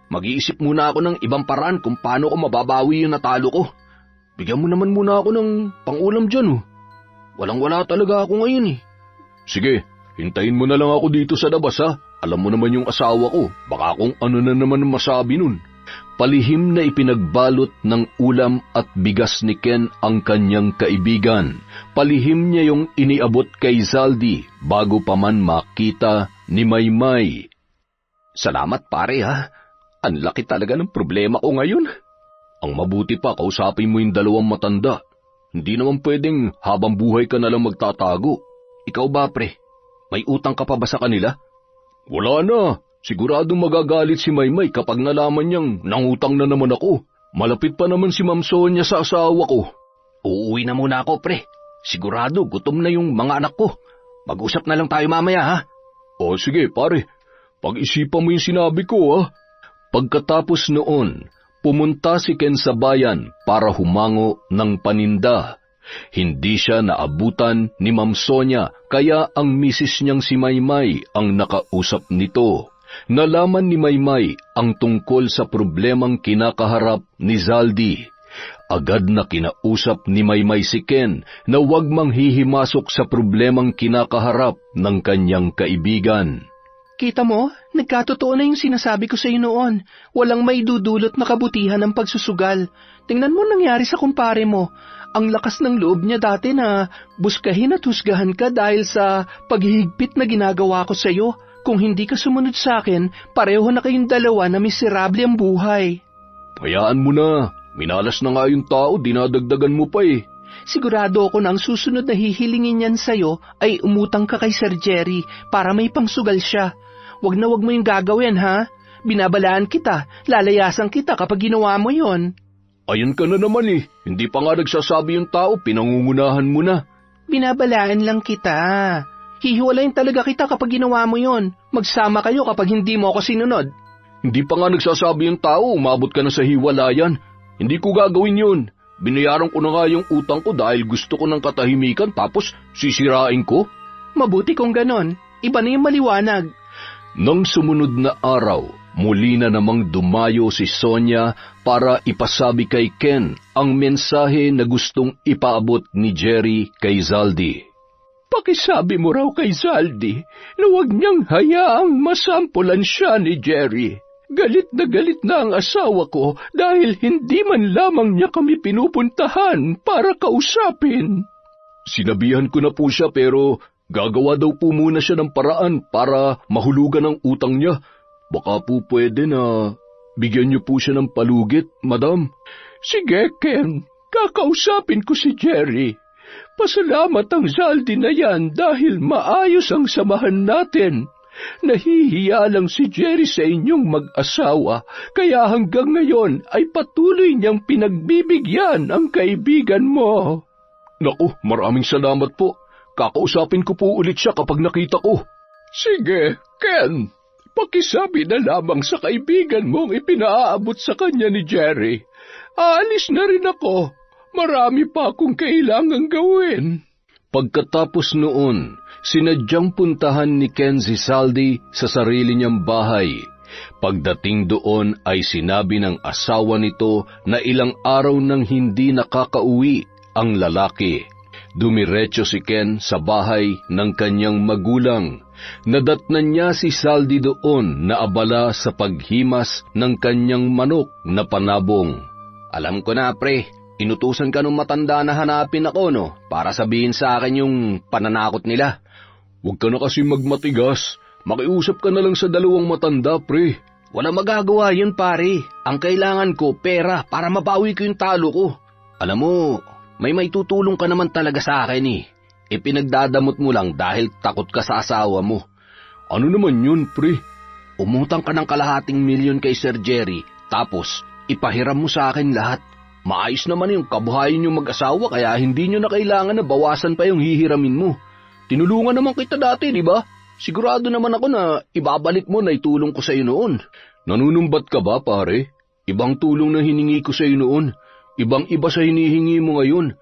Mag-iisip muna ako ng ibang paraan kung paano ko mababawi yung natalo ko. Bigyan mo naman muna ako ng pang-ulam dyan, oh. Walang-wala talaga ako ngayon, eh. Sige, hintayin mo na lang ako dito sa labas, ha. Alam mo naman yung asawa ko. Baka kung ano na naman masabi nun. Palihim na ipinagbalot ng ulam at bigas ni Ken ang kanyang kaibigan. Palihim niya yung iniabot kay Zaldi bago pa man makita ni Maymay. Salamat, pare, ha. Ang laki talaga ng problema ko ngayon. Ang mabuti pa, kausapin mo yung dalawang matanda. Hindi naman pwedeng habang buhay ka na lang magtatago. Ikaw ba, pre? May utang ka pa ba sa kanila? Wala na. Siguradong magagalit si Maymay kapag nalaman niyang nangutang na naman ako. Malapit pa naman si Ma'am Sonia sa asawa ko. Uuwi na muna ako, pre. Sigurado gutom na yung mga anak ko. Mag-usap na lang tayo mamaya, ha? Sige, pare. Pag-isipan mo yung sinabi ko, ha? Pagkatapos noon, pumunta si Ken sa bayan para humango ng paninda. Hindi siya naabutan ni Ma'am Sonia, kaya ang misis niyang si Maymay ang nakausap nito. Nalaman ni Maymay ang tungkol sa problemang kinakaharap ni Zaldi. Agad na kinausap ni Maymay si Ken na huwag manghihimasok sa problemang kinakaharap ng kanyang kaibigan. Kita mo, nagkatotoo na yung sinasabi ko sa iyo noon. Walang may dudulot na kabutihan ng pagsusugal. Tingnan mo nangyari sa kumpare mo. Ang lakas ng loob niya dati na buskahin at husgahan ka dahil sa paghihigpit na ginagawa ko sa iyo. Kung hindi ka sumunod sa akin, pareho na kayong dalawa na miserable ang buhay. Hayaan mo na. Minalas na nga yung tao, dinadagdagan mo pa eh. Sigurado ako na ang susunod na hihilingin niyan sa'yo ay umutang ka kay Sir Jerry para may pangsugal siya. Wag na wag mo yung gagawin, ha? Binabalaan kita, lalayasan kita kapag ginawa mo yon. Ayan ka na naman eh. Hindi pa nga nagsasabi yung tao, pinangungunahan mo na. Binabalaan lang kita. Hihiwalayin talaga kita kapag ginawa mo yon. Magsama kayo kapag hindi mo ako sinunod. Hindi pa nga nagsasabi yung tao, umabot ka na sa hiwalayan. Hindi ko gagawin yun. Binayaran ko na nga yung utang ko dahil gusto ko ng katahimikan tapos sisirain ko. Mabuti kung ganon. Iba na yung maliwanag. Nang sumunod na araw, Muli na namang dumayo si Sonia para ipasabi kay Ken ang mensahe na gustong ipaabot ni Jerry kay Zaldy. Pakisabi mo raw kay Zaldy na huwag niyang hayaang masampulan siya ni Jerry. Galit na ang asawa ko dahil hindi man lamang niya kami pinupuntahan para kausapin. Sinabihan ko na po siya pero gagawa daw po muna siya ng paraan para mahulugan ang utang niya. Baka po pwede na bigyan niyo po siya ng palugit, madam. Sige, Ken. Kakausapin ko si Jerry. Pasalamat ang Zaldy na yan dahil maayos ang samahan natin. Nahihiya lang si Jerry sa inyong mag-asawa, kaya hanggang ngayon ay patuloy niyang pinagbibigyan ang kaibigan mo. Naku, maraming salamat po. Kakausapin ko po ulit siya kapag nakita ko. Sige, Ken. Pakisabi na lamang sa kaibigan mong ipinaabot sa kanya ni Jerry. Aalis na rin ako. Marami pa akong kailangang gawin. Pagkatapos noon, sinadyang puntahan ni Ken si Zaldy sa sarili niyang bahay. Pagdating doon ay sinabi ng asawa nito na ilang araw nang hindi nakakauwi ang lalaki. Dumiretso si Ken sa bahay ng kanyang magulang. Nadatnan niya si Zaldy doon na abala sa paghimas ng kanyang manok na panabong. Alam ko na, pre. Inutusan ka nung matanda na hanapin ako, no? Para sabihin sa akin yung pananakot nila. Huwag ka na kasi magmatigas. Makiusap ka na lang sa dalawang matanda, pre. Walang magagawa yun, pare. Ang kailangan ko, pera, para mabawi ko yung talo ko. Alam mo, may tutulong ka naman talaga sa akin eh. Ipinagdadamot mo lang dahil takot ka sa asawa mo. Ano naman yun, pre? Umutang ka ng ₱250,000 kay Sir Jerry, tapos ipahiram mo sa akin lahat. Maayos naman yung kabuhayan yung mag-asawa kaya hindi nyo na kailangan na bawasan pa yung hihiramin mo. Tinulungan naman kita dati, di ba? Sigurado naman ako na ibabalik mo na itulong ko sa iyo noon. Nanunumbat ka ba, pare? Ibang tulong na hiningi ko sa iyo noon. Ibang-iba sa hinihingi mo ngayon.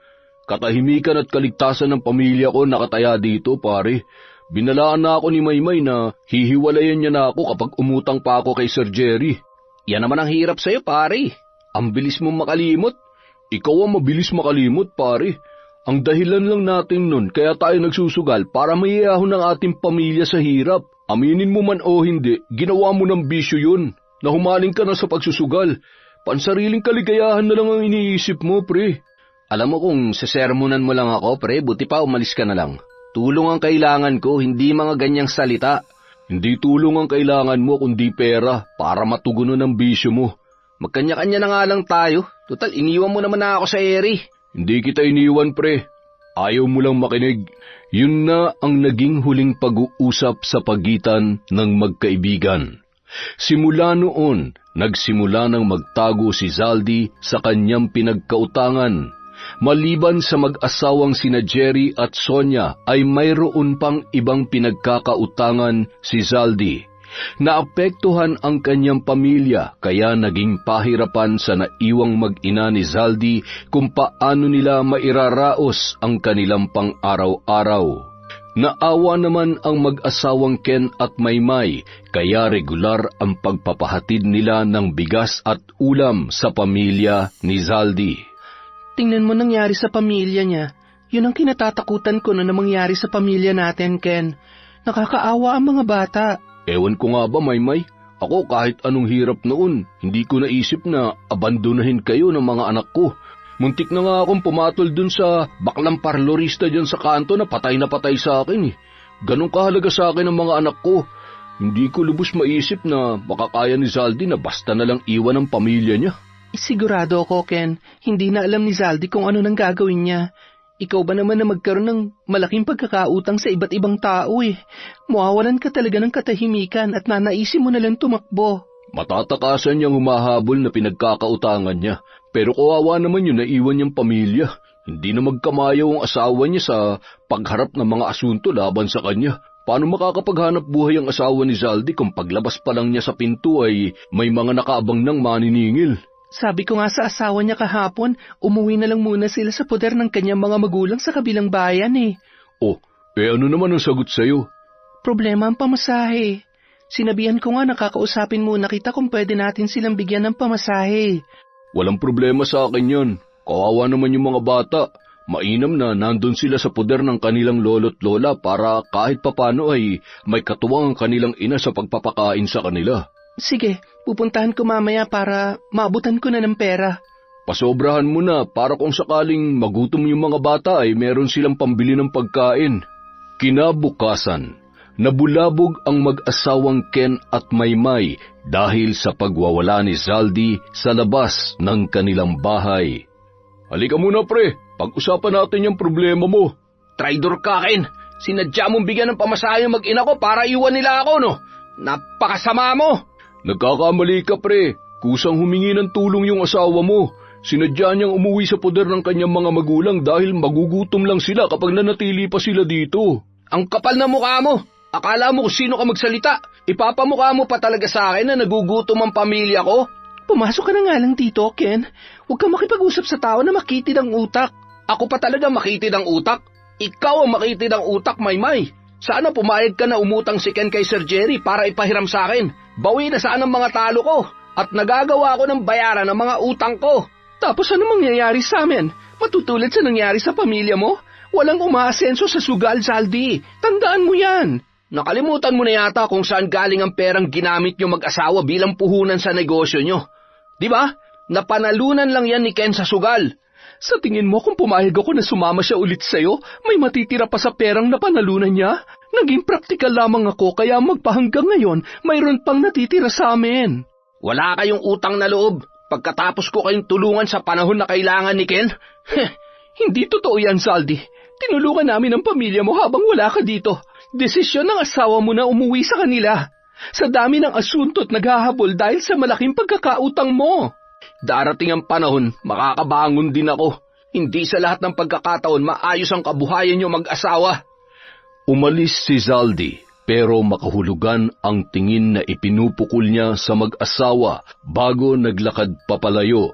Katahimikan at kaligtasan ng pamilya ko nakataya dito, pare. Binalaan na ako ni Maymay na hihiwalayan niya na ako kapag umutang pa ako kay Sir Jerry. Yan naman ang hirap sa'yo, pare. Ang bilis mong makalimot. Ikaw ang mabilis makalimot, pare. Ang dahilan lang natin nun kaya tayo nagsusugal para maiyahon ng ating pamilya sa hirap. Aminin mo man o hindi, ginawa mo ng bisyo yun. Nahumaling ka na sa pagsusugal. Pansariling kaligayahan na lang ang iniisip mo, pre. Alam mo kung sasermonan mo lang ako, pre, buti pa umalis ka na lang. Tulong ang kailangan ko, hindi mga ganyang salita. Hindi tulong ang kailangan mo kundi pera para matugunan ang bisyo mo. Magkanya-kanya na nga lang tayo. Total, iniwan mo naman na ako sa eri. Hindi kita iniwan, pre. Ayaw mo lang makinig. Yun na ang naging huling pag-uusap sa pagitan ng magkaibigan. Simula noon, nagsimula ng magtago si Zaldy sa kanyang pinagkautangan. Maliban sa mag-asawang sina Jerry at Sonia ay mayroon pang ibang pinagkakautangan si Zaldy. Naapektuhan ang kanyang pamilya kaya naging pahirapan sa naiwang mag-ina ni Zaldy kung paano nila mairaraos ang kanilang pang-araw-araw. Naawa naman ang mag-asawang Ken at Maymay kaya regular ang pagpapahatid nila ng bigas at ulam sa pamilya ni Zaldy. Tingnan mo nangyari sa pamilya niya. Yun ang kinatatakutan ko na mangyari sa pamilya natin, Ken. Nakakaawa ang mga bata. Ewan ko nga ba, Maymay? Ako kahit anong hirap noon, hindi ko naisip na abandonahin kayo ng mga anak ko. Muntik na nga akong pumatol dun sa baklang parlorista dyan sa kanto na patay sa akin eh. Ganong kahalaga sa akin ang mga anak ko. Hindi ko lubos maisip na makakaya ni Zaldy na basta na lang iwan ang pamilya niya. Sigurado ako, Ken, hindi na alam ni Zaldy kung ano nang gagawin niya. Ikaw ba naman na magkaroon ng malaking pagkakautang sa iba't ibang tao eh? Mawawalan ka talaga ng katahimikan at nanaisin mo na lang tumakbo. Matatakasan niyang humahabol na pinagkakautangan niya. Pero kawawa naman yun na iwan niyang pamilya. Hindi na magkamayaw ang asawa niya sa pagharap ng mga asunto laban sa kanya. Paano makakapaghanap buhay ang asawa ni Zaldy kung paglabas pa lang niya sa pinto ay may mga nakaabang ng maniningil? Sabi ko nga sa asawa niya kahapon, umuwi na lang muna sila sa poder ng kanyang mga magulang sa kabilang bayan eh. Oh, ano naman ang sagot sa'yo? Problema ang pamasahe. Sinabihan ko nga nakakausapin muna kita kung pwede natin silang bigyan ng pamasahe. Walang problema sa akin yan. Kawawa naman yung mga bata. Mainam na nandun sila sa poder ng kanilang lolo't lola para kahit papano ay may katuwang ang kanilang ina sa pagpapakain sa kanila. Sige, pupuntahan ko mamaya para maabutan ko na ng pera. Pasobrahan mo na para kung sakaling magutom yung mga bata ay meron silang pambili ng pagkain. Kinabukasan, nabulabog ang mag-asawang Ken at Maymay dahil sa pagwawala ni Zaldy sa labas ng kanilang bahay. Halika muna pre, pag-usapan natin yung problema mo. Traidor ka, Ken. Sinadya mong bigyan ng pamasahe ang mag-ina ko para iwan nila ako, no? Napakasama mo! Nagkakamali ka pre, kusang humingi ng tulong yung asawa mo. Sinadya niyang umuwi sa poder ng kanyang mga magulang dahil magugutom lang sila kapag nanatili pa sila dito. Ang kapal na mukha mo! Akala mo kung sino ka magsalita? Ipapamukha mo pa talaga sa akin na nagugutom ang pamilya ko? Pumasok ka na nga lang dito, Ken. Huwag kang makipag-usap sa tao na makitid ang utak. Ako pa talaga makitid ang utak? Ikaw ang makitid ang utak, Maymay. Sana pumayag ka na umutang si Ken kay Sir Jerry para ipahiram sa akin. Bawi na saan ang mga talo ko at nagagawa ko ng bayaran ng mga utang ko. Tapos ano mangyayari sa amin? Matutulad sa nangyari sa pamilya mo? Walang umaasenso sa sugal, Zaldy. Tandaan mo yan. Nakalimutan mo na yata kung saan galing ang perang ginamit nyo mag-asawa bilang puhunan sa negosyo nyo. Di ba? Napanalunan lang yan ni Ken sa sugal. Sa tingin mo kung pumayag ako na sumama siya ulit sa'yo, may matitira pa sa perang napanalunan niya? Naging praktikal lamang ako kaya magpahanggang ngayon, mayroon pang natitira sa amin. Wala kayong utang na loob pagkatapos ko kayong tulungan sa panahon na kailangan ni Ken? Hindi totoo yan, Zaldy. Tinulungan namin ang pamilya mo habang wala ka dito. Desisyon ng asawa mo na umuwi sa kanila. Sa dami ng asunto't naghahabol dahil sa malaking pagkakautang mo. Darating ang panahon, makakabangon din ako. Hindi sa lahat ng pagkakataon maayos ang kabuhayan niyo mag-asawa. Umalis si Zaldy, pero makahulugan ang tingin na ipinupukol niya sa mag-asawa bago naglakad papalayo.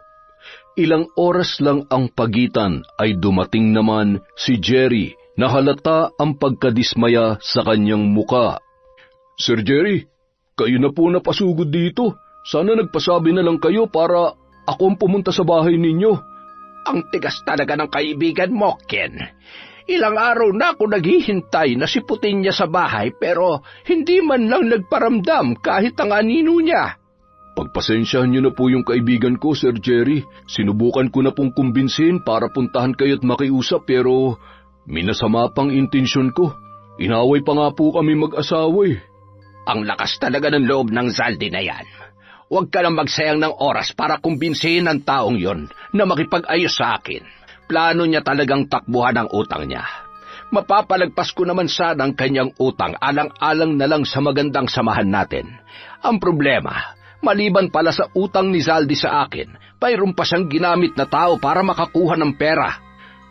Ilang oras lang ang pagitan ay dumating naman si Jerry na halata ang pagkadismaya sa kanyang muka. Sir Jerry, kayo na po napasugod dito. Sana nagpasabi na lang kayo para ako ang pumunta sa bahay ninyo. Ang tigas talaga ng kaibigan mo, Ken. Ilang araw na ako naghihintay na siputin niya sa bahay pero hindi man lang nagparamdam kahit ang anino niya. Pagpasensyahan niyo na po yung kaibigan ko, Sir Jerry. Sinubukan ko na pong kumbinsin para puntahan kayo at makiusap pero minasama pang intensyon ko. Inaway pa nga po kami mag-asawa eh. Ang lakas talaga ng loob ng Zaldy na yan. Huwag ka lang magsayang ng oras para kumbinsihin ang taong yon na makipag-ayos sa akin. Plano niya talagang takbuhan ang utang niya. Mapapalagpas ko naman sana ang kanyang utang alang-alang na lang sa magandang samahan natin. Ang problema, maliban pala sa utang ni Zaldy sa akin, mayroon pa siyang ginamit na tao para makakuha ng pera.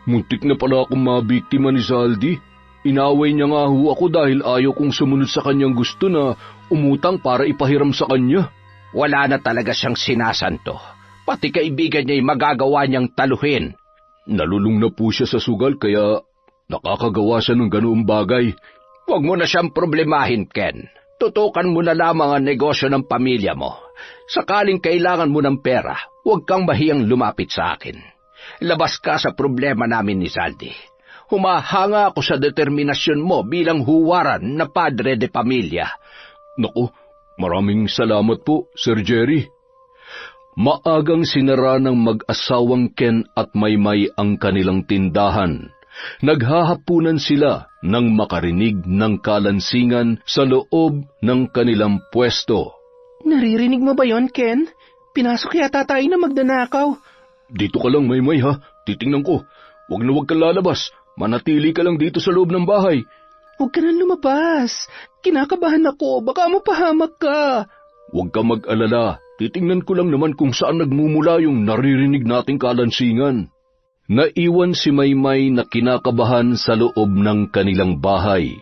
Muntik na pala akong mabiktima ni Zaldy. Inaway niya nga ho ako dahil ayaw kong sumunod sa kanyang gusto na umutang para ipahiram sa kanya. Wala na talaga siyang sinasanto. Pati kaibigan niya'y magagawa niyang taluhin. Nalulung na po siya sa sugal kaya nakakagawa siya ng ganoong bagay. Huwag mo na siyang problemahin, Ken. Tutukan mo na lamang ang negosyo ng pamilya mo. Sakaling kailangan mo ng pera, huwag kang mahiyang lumapit sa akin. Labas ka sa problema namin ni Zaldy. Humahanga ako sa determinasyon mo bilang huwaran na padre de pamilya. Naku, maraming salamat po, Sir Jerry. Maagang sinara ng mag-asawang Ken at Maymay ang kanilang tindahan. Naghahapunan sila nang makarinig ng kalansingan sa loob ng kanilang pwesto. Naririnig mo ba yon, Ken? Pinasok yata tayo na magnanakaw. Dito ka lang, Maymay ha. Titingnan ko. Huwag na huwag kang lalabas. Manatili ka lang dito sa loob ng bahay. Huwag ka nang lumabas. Kinakabahan ako. Baka mapahamak ka. Huwag ka mag-alala. Titingnan ko lang naman kung saan nagmumula yung naririnig nating kalansingan. Naiwan si Maymay na kinakabahan sa loob ng kanilang bahay.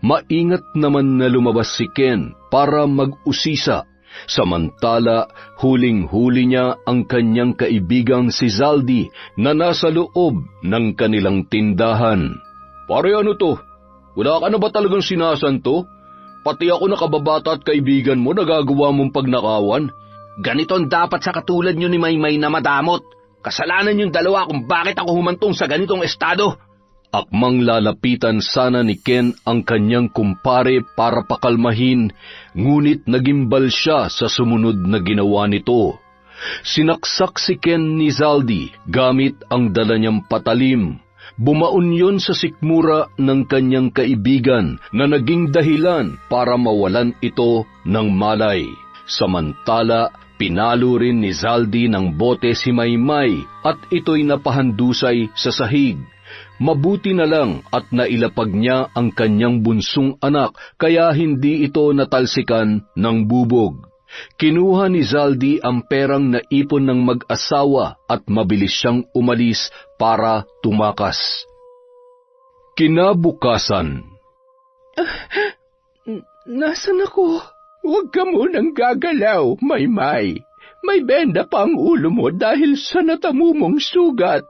Maingat naman na lumabas si Ken para mag-usisa. Samantala, huling-huli niya ang kanyang kaibigang si Zaldy na nasa loob ng kanilang tindahan. Pare, ano to? Wala ka na ba talagang sinasanto? Pati ako na kababata at kaibigan mo nagagawa mong pagnakawan. Ganiton dapat sa katulad nyo ni Maymay na madamot. Kasalanan yung dalawa kung bakit ako humantong sa ganitong estado. Akmang lalapitan sana ni Ken ang kanyang kumpare para pakalmahin, ngunit nagimbal siya sa sumunod na ginawa nito. Sinaksak si Ken ni Zaldi gamit ang dala niyang patalim. Bumaon yon sa sikmura ng kanyang kaibigan na naging dahilan para mawalan ito ng malay. Samantala, pinalo rin ni Zaldi ng bote si Maymay at ito'y napahandusay sa sahig. Mabuti na lang at nailapag niya ang kanyang bunsong anak kaya hindi ito natalsikan ng bubog. Kinuha ni Zaldi ang perang naipon ng mag-asawa at mabilis siyang umalis para tumakas. Kinabukasan. Nasaan ako? Huwag ka munang gagalaw, Maymay. May benda pa ang ulo mo dahil sa natamo mong sugat.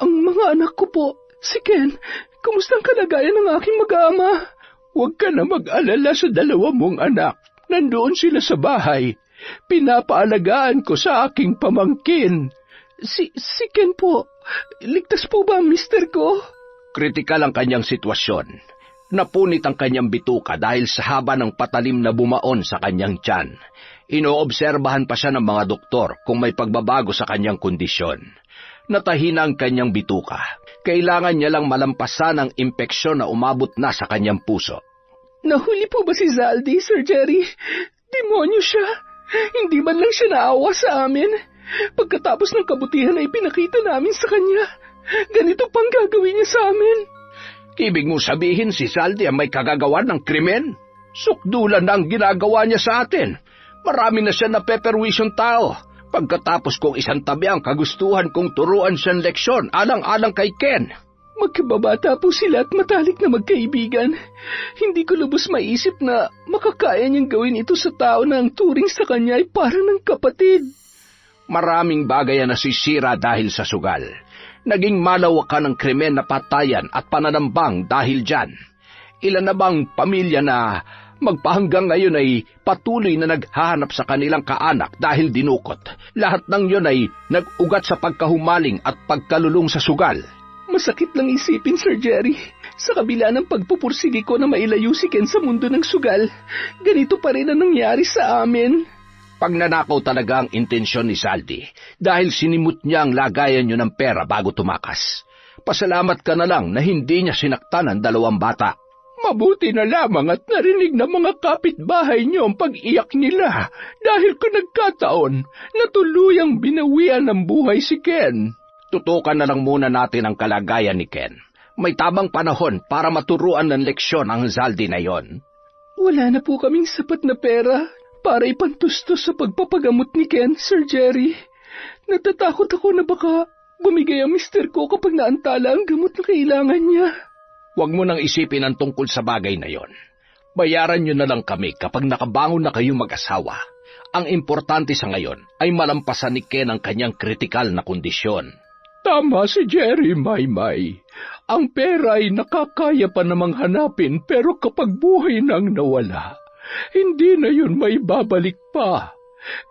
Ang mga anak ko po, si Ken, kumusta ang kalagayan ng aking mag-ama? Huwag ka na mag-alala sa dalawa mong anak. Nandoon sila sa bahay. Pinapaalagaan ko sa aking pamangkin. Si Ken po, ligtas po ba ang mister ko? Kritikal ang kanyang sitwasyon. Napunit ang kanyang bituka dahil sa haba ng patalim na bumaon sa kanyang tiyan. Inoobserbahan pa siya ng mga doktor kung may pagbabago sa kanyang kondisyon. Natahina ang kanyang bituka. Kailangan niya lang malampasan ang impeksyon na umabot na sa kanyang puso. Nahuli po ba si Zaldi, Sir Jerry? Demonyo siya. Hindi man lang siya naawa sa amin. Pagkatapos ng kabutihan na ipinakita namin sa kanya, ganito pang gagawin niya sa amin. Ibig mo sabihin si Zaldi ang may kagagawan ng krimen? Sukdulan na ang ginagawa niya sa atin. Marami na siya napeperwisyong tao. Pagkatapos kong isang tabi ang kagustuhan kong turuan siyang leksyon alang-alang kay Ken. Magkababata po sila at matalik na magkaibigan. Hindi ko lubos maisip na makakaya niyang gawin ito sa tao na ang turing sa kanya ay parang ng kapatid. Maraming bagay ang nasisira dahil sa sugal. Naging malawakan ng krimen na patayan at pananambang dahil dyan. Ilan na bang pamilya na magpahanggang ngayon ay patuloy na naghahanap sa kanilang kaanak dahil dinukot. Lahat ng yon ay nag-ugat sa pagkahumaling at pagkalulong sa sugal. Masakit lang isipin, Sir Jerry. Sa kabila ng pagpupursige ko na mailayo si Ken sa mundo ng sugal, ganito pa rin ang nangyari sa amin. Pagnanakaw talaga ang intensyon ni Zaldi dahil sinimut niya ang lagayan niyo ng pera bago tumakas. Pasalamat ka na lang na hindi niya sinaktan ang dalawang bata. Mabuti na lamang at narinig ng mga kapitbahay niyo ang pag-iyak nila dahil kung nagkataon na tuluyang binawian ng buhay si Ken. Tutukan na lang muna natin ang kalagayan ni Ken. May tamang panahon para maturuan ng leksyon ang Zaldi na yon. Wala na po kaming sapat na pera para ipantustos sa pagpapagamot ni Ken, Sir Jerry. Natatakot ako na baka bumigay ang mister ko kapag naantala ang gamot na kailangan niya. Huwag mo nang isipin ang tungkol sa bagay na yon. Bayaran niyo na lang kami kapag nakabangon na kayong mag-asawa. Ang importante sa ngayon ay malampasan ni Ken ang kanyang kritikal na kondisyon. Tama si Jerry, Maymay. Ang pera ay nakakaya pa namang hanapin pero kapag buhay nang nawala, hindi na yun maibabalik pa.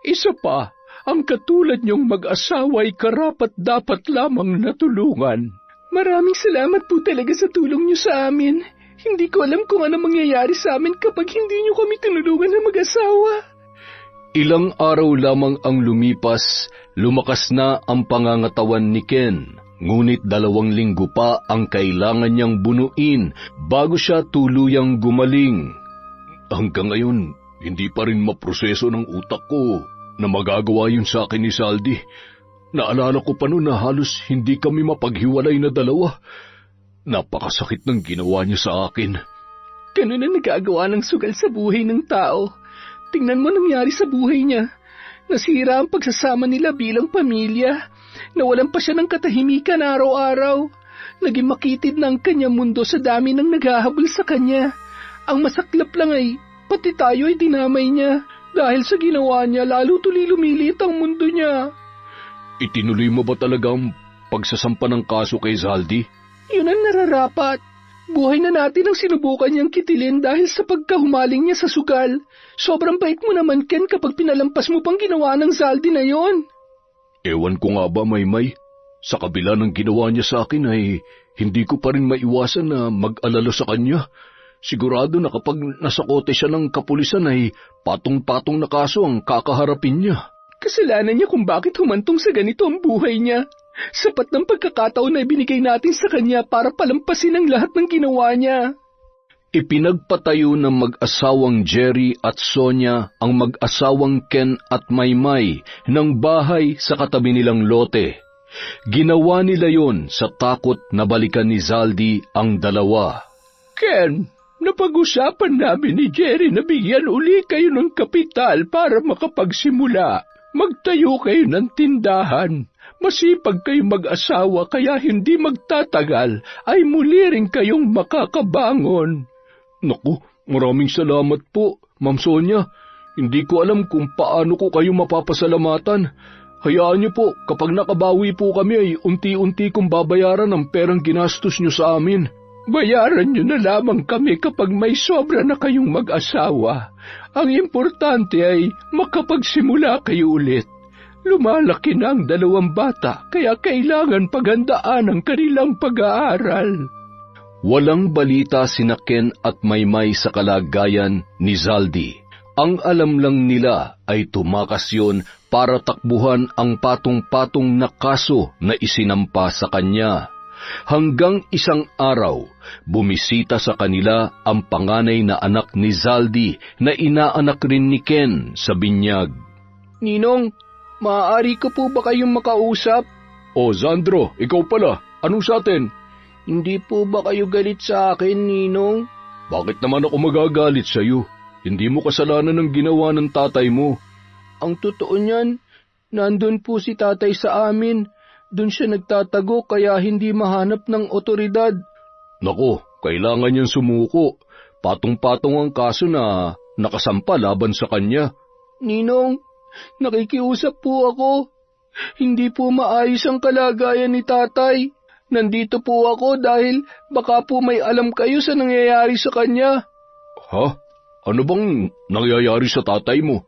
Isa pa, ang katulad niyong mag-asawa ay karapat-dapat lamang natulungan. Maraming salamat po talaga sa tulong niyo sa amin. Hindi ko alam kung ano mangyayari sa amin kapag hindi niyo kami tinulungan na mag-asawa. Ilang araw lamang ang lumipas, lumakas na ang pangangatawan ni Ken. Ngunit 2 linggo pa ang kailangan niyang bunuin bago siya tuluyang gumaling. Hanggang ngayon, hindi pa rin maproseso ng utak ko na magagawa yun sa akin ni Zaldi. Naalala ko pa noon na halos hindi kami mapaghiwalay na 2. Napakasakit ng ginawa niya sa akin. Ganun ang nagagawa ng sugal sa buhay ng tao. Tingnan mo nangyari sa buhay niya. Nasira ang pagsasama nila bilang pamilya. Nawalan pa siya ng katahimikan araw-araw. Naging makitid na ang kanyang mundo sa dami ng naghahabol sa kanya. Ang masaklap lang ay, pati tayo ay dinamay niya. Dahil sa ginawa niya, lalo tuloy lumilit ang mundo niya. Itinuloy mo ba talaga ang pagsasampa ng kaso kay Zaldi? Yun ang nararapat. Buhay na natin ang sinubukan niyang kitilin dahil sa pagkahumaling niya sa sugal. Sobrang bait mo naman, Ken, kapag pinalampas mo pang ginawa ng Zaldi na yon. Ewan ko nga ba, Maymay? Sa kabila ng ginawa niya sa akin ay hindi ko pa rin maiwasan na mag-alala sa kanya. Sigurado na kapag nasa kote siya ng kapulisan ay patong-patong na kaso ang kakaharapin niya. Kasalanan niya kung bakit humantong sa ganito ang buhay niya. Sapat ng pagkakataon na ibinigay natin sa kanya para palampasin ang lahat ng ginawa niya. Ipinagpatayo ng mag-asawang Jerry at Sonia ang mag-asawang Ken at Maymay ng bahay sa katabi nilang lote. Ginawa nila yon sa takot na balikan ni Zaldi ang dalawa. Ken, napag-usapan namin ni Jerry na bigyan uli kayo ng kapital para makapagsimula. Magtayo kayo ng tindahan. Masipag kayong mag-asawa kaya hindi magtatagal ay muli rin kayong makakabangon. Naku, maraming salamat po, Ma'am Sonia. Hindi ko alam kung paano ko kayo mapapasalamatan. Hayaan niyo po, kapag nakabawi po kami ay unti-unti kong babayaran ang perang ginastos niyo sa amin. Bayaran niyo na lamang kami kapag may sobra na kayong mag-asawa. Ang importante ay makapagsimula kayo ulit. Lumalaki na ang dalawang bata, kaya kailangan paghandaan ang kanilang pag-aaral. Walang balita sina Ken at Maymay sa kalagayan ni Zaldi. Ang alam lang nila ay tumakas yun para takbuhan ang patong-patong na kaso na isinampa sa kanya. Hanggang isang araw, bumisita sa kanila ang panganay na anak ni Zaldi na inaanak rin ni Ken sa binyag. Ninong, maaari ko po ba kayong makausap? O Sandro, ikaw pala. Anong sa atin? Hindi po ba kayo galit sa akin, Ninong? Bakit naman ako magagalit sa iyo? Hindi mo kasalanan ng ginawa ng tatay mo. Ang totoo niyan, nandun po si tatay sa amin. Doon siya nagtatago kaya hindi mahanap ng otoridad. Nako, kailangan niyang sumuko. Patong-patong ang kaso na nakasampa laban sa kanya. Ninong, nakikiusap po ako. Hindi po maayos ang kalagayan ni tatay. Nandito po ako dahil baka po may alam kayo sa nangyayari sa kanya. Ha? Ano bang nangyayari sa tatay mo?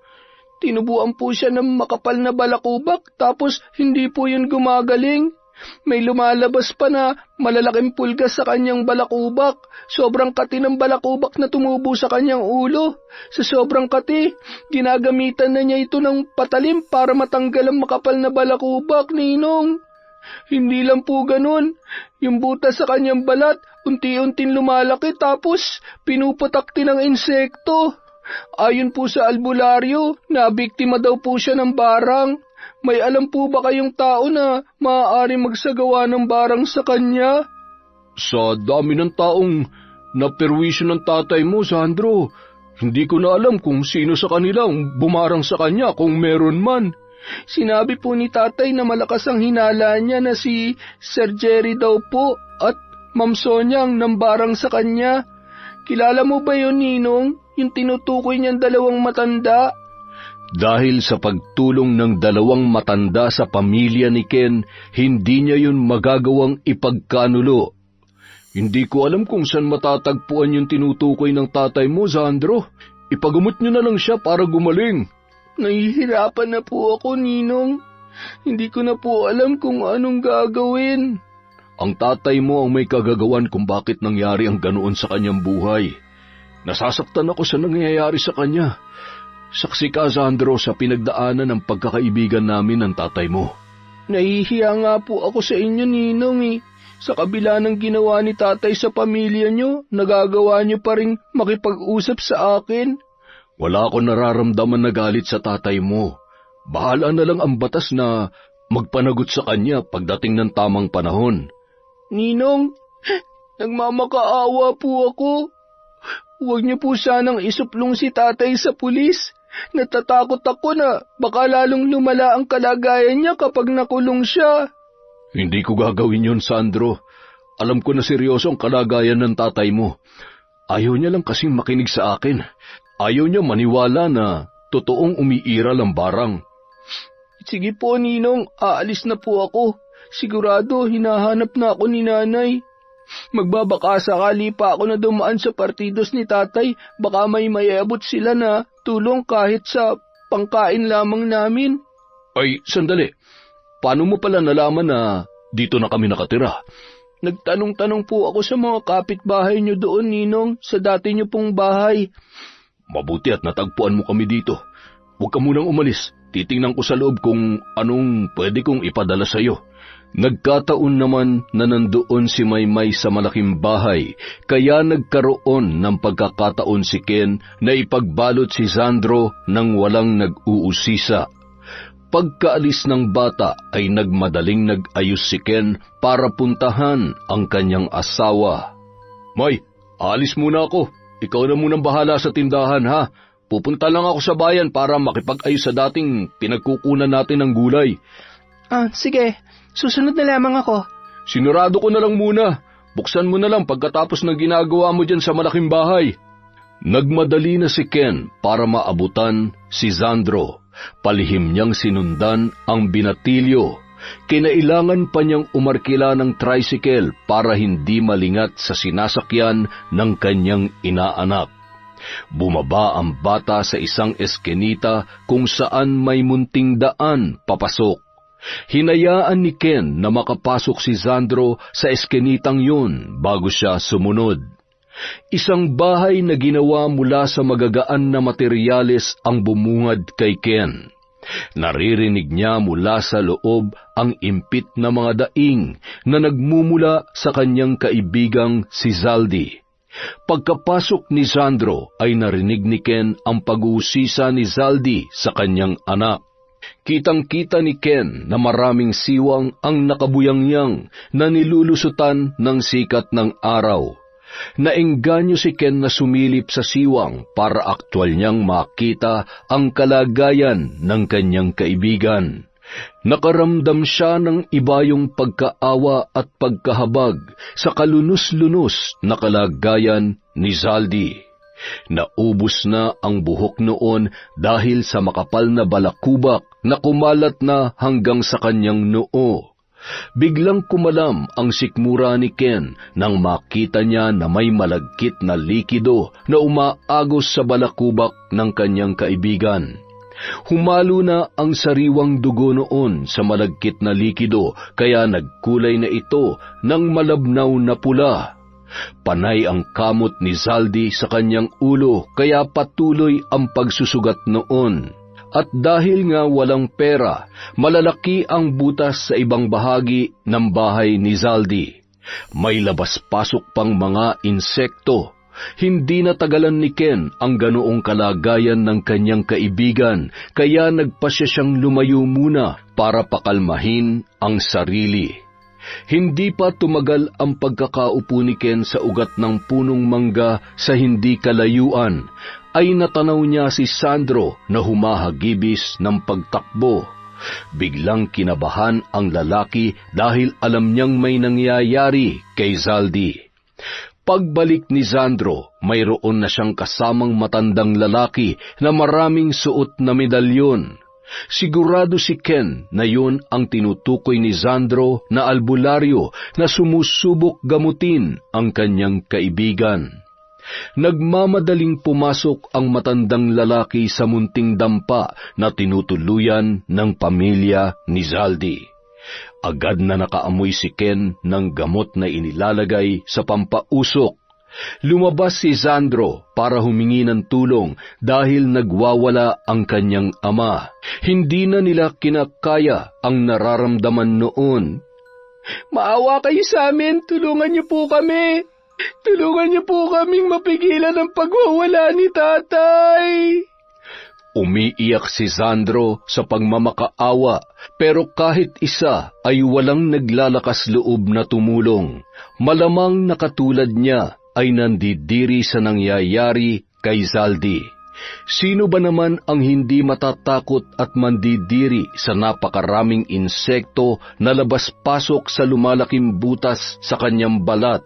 Tinubuan po siya ng makapal na balakubak tapos hindi po yun gumagaling. May lumalabas pa na malalaking pulgas sa kanyang balakubak. Sobrang kati ng balakubak na tumubo sa kanyang ulo. Sa sobrang kati, ginagamitan na niya ito ng patalim para matanggal ang makapal na balakubak, Ninong. Hindi lang po ganun. Yung butas sa kanyang balat, unti-unting lumalaki tapos pinuputak din ng insekto. Ayon po sa albularyo, nabiktima daw po siya ng barang. May alam po ba kayong tao na maaari magsagawa ng barang sa kanya? Sa dami ng taong naperwisyo ng tatay mo, Sandro, hindi ko na alam kung sino sa kanila ang bumarang sa kanya kung meron man. Sinabi po ni tatay na malakas ang hinala niya na si Sir Jerry daw po at Ma'am Sonia ang nambarang sa kanya. Kilala mo ba yun, Ninong? Yung tinutukoy niyang dalawang matanda? Dahil sa pagtulong ng dalawang matanda sa pamilya ni Ken, hindi niya yun magagawang ipagkanulo. Hindi ko alam kung saan matatagpuan yung tinutukoy ng tatay mo, Sandro. Ipagamot niyo na lang siya para gumaling. Nahihirapan na po ako, Ninong. Hindi ko na po alam kung anong gagawin. Ang tatay mo ang may kagagawan kung bakit nangyari ang ganoon sa kanyang buhay. Nasasaktan ako sa nangyayari sa kanya. Saksi ka, Sandro, sa pinagdaanan ng pagkakaibigan namin ng tatay mo. Nahihiya nga po ako sa inyo, Ninong. Sa kabila ng ginawa ni tatay sa pamilya niyo, nagagawa niyo pa rin makipag-usap sa akin. Wala akong nararamdaman na galit sa tatay mo. Bahala na lang ang batas na magpanagot sa kanya pagdating ng tamang panahon. Ninong, nagmamakaawa po ako. Huwag niyo po sanang isuplong si tatay sa pulis. Natatakot ako na baka lalong lumala ang kalagayan niya kapag nakulong siya. Hindi ko gagawin yon, Sandro. Alam ko na seryoso ang kalagayan ng tatay mo. Ayaw niya lang kasing makinig sa akin. Ayaw niya maniwala na totoong umiiral ang barang. Sige po, Ninong, aalis na po ako. Sigurado, hinahanap na ako ni nanay. Magbabaka sakali pa ako na dumaan sa partidos ni tatay, baka may mayabot sila na tulong kahit sa pangkain lamang namin. Ay, sandali. Paano mo pala nalaman na dito na kami nakatira? Nagtanong-tanong po ako sa mga kapitbahay niyo doon, Ninong, sa dati niyo pong bahay. Mabuti at natagpuan mo kami dito. Huwag ka munang umalis. Titingnan ko sa loob kung anong pwede kong ipadala sa iyo. Nagkataon naman na nandoon si Maymay sa malaking bahay, kaya nagkaroon ng pagkakataon si Ken na ipagbalot si Sandro nang walang nag-uusisa. Pagkaalis ng bata ay nagmadaling nag-ayos si Ken para puntahan ang kanyang asawa. May, alis muna ako. Ikaw na munang bahala sa tindahan, ha? Pupunta lang ako sa bayan para makipag-ayos sa dating pinagkukunan natin ng gulay. Sige. Susunod na lamang ako. Sinurado ko na lang muna. Buksan mo na lang pagkatapos ng ginagawa mo dyan sa malaking bahay. Nagmadali na si Ken para maabutan si Sandro. Palihim niyang sinundan ang binatilyo. Kinailangan pa niyang umarkila ng tricycle para hindi malingat sa sinasakyan ng kanyang inaanak. Bumaba ang bata sa isang eskenita kung saan may munting daan papasok. Hinayaan ni Ken na makapasok si Sandro sa eskenitang yun bago siya sumunod. Isang bahay na ginawa mula sa magagaan na materyales ang bumungad kay Ken. Naririnig niya mula sa loob ang impit na mga daing na nagmumula sa kanyang kaibigang si Zaldi. Pagkapasok ni Sandro ay narinig ni Ken ang pag-uusisa ni Zaldi sa kanyang anak. Kitang-kita ni Ken na maraming siwang ang nakabuyangyang na nilulusutan ng sikat ng araw. Naengganyo si Ken na sumilip sa siwang para aktwal niyang makita ang kalagayan ng kanyang kaibigan. Nakaramdam siya ng ibayong pagkaawa at pagkahabag sa kalunos-lunos na kalagayan ni Zaldi. Naubos na ang buhok noon dahil sa makapal na balakubak na kumalat na hanggang sa kanyang noo. Biglang kumalam ang sikmura ni Ken nang makita niya na may malagkit na likido na umaagos sa balakubak ng kanyang kaibigan. Humalo na ang sariwang dugo noon sa malagkit na likido kaya nagkulay na ito ng malabnaw na pula. Panay ang kamot ni Zaldi sa kanyang ulo kaya patuloy ang pagsusugat noon. At dahil nga walang pera, malalaki ang butas sa ibang bahagi ng bahay ni Zaldi. May labas-pasok pang mga insekto. Hindi natagalan ni Ken ang ganoong kalagayan ng kanyang kaibigan, kaya nagpasya siyang lumayo muna para pakalmahin ang sarili. Hindi pa tumagal ang pagkakaupo ni Ken sa ugat ng punong mangga sa hindi kalayuan, ay natanaw niya si Sandro na humahagibis ng pagtakbo. Biglang kinabahan ang lalaki dahil alam niyang may nangyayari kay Zaldi. Pagbalik ni Sandro, mayroon na siyang kasamang matandang lalaki na maraming suot na medalyon. Sigurado si Ken na yun ang tinutukoy ni Sandro na albularyo na sumusubok gamutin ang kanyang kaibigan. Nagmamadaling pumasok ang matandang lalaki sa munting dampa na tinutuluyan ng pamilya ni Zaldi. Agad na nakaamoy si Ken ng gamot na inilalagay sa pampausok. Lumabas si Sandro para humingi ng tulong dahil nagwawala ang kanyang ama. Hindi na nila kinakaya ang nararamdaman noon. Maawa kayo sa amin, tulungan niyo po kami. Tulungan niyo po kaming mapigilan ang pagwawala ni tatay. Umiiyak si Sandro sa pagmamakaawa, pero kahit isa ay walang naglalakas loob na tumulong. Malamang na katulad niya ay nandidiri sa nangyayari kay Zaldi. Sino ba naman ang hindi matatakot at mandidiri sa napakaraming insekto na labas-pasok sa lumalaking butas sa kanyang balat?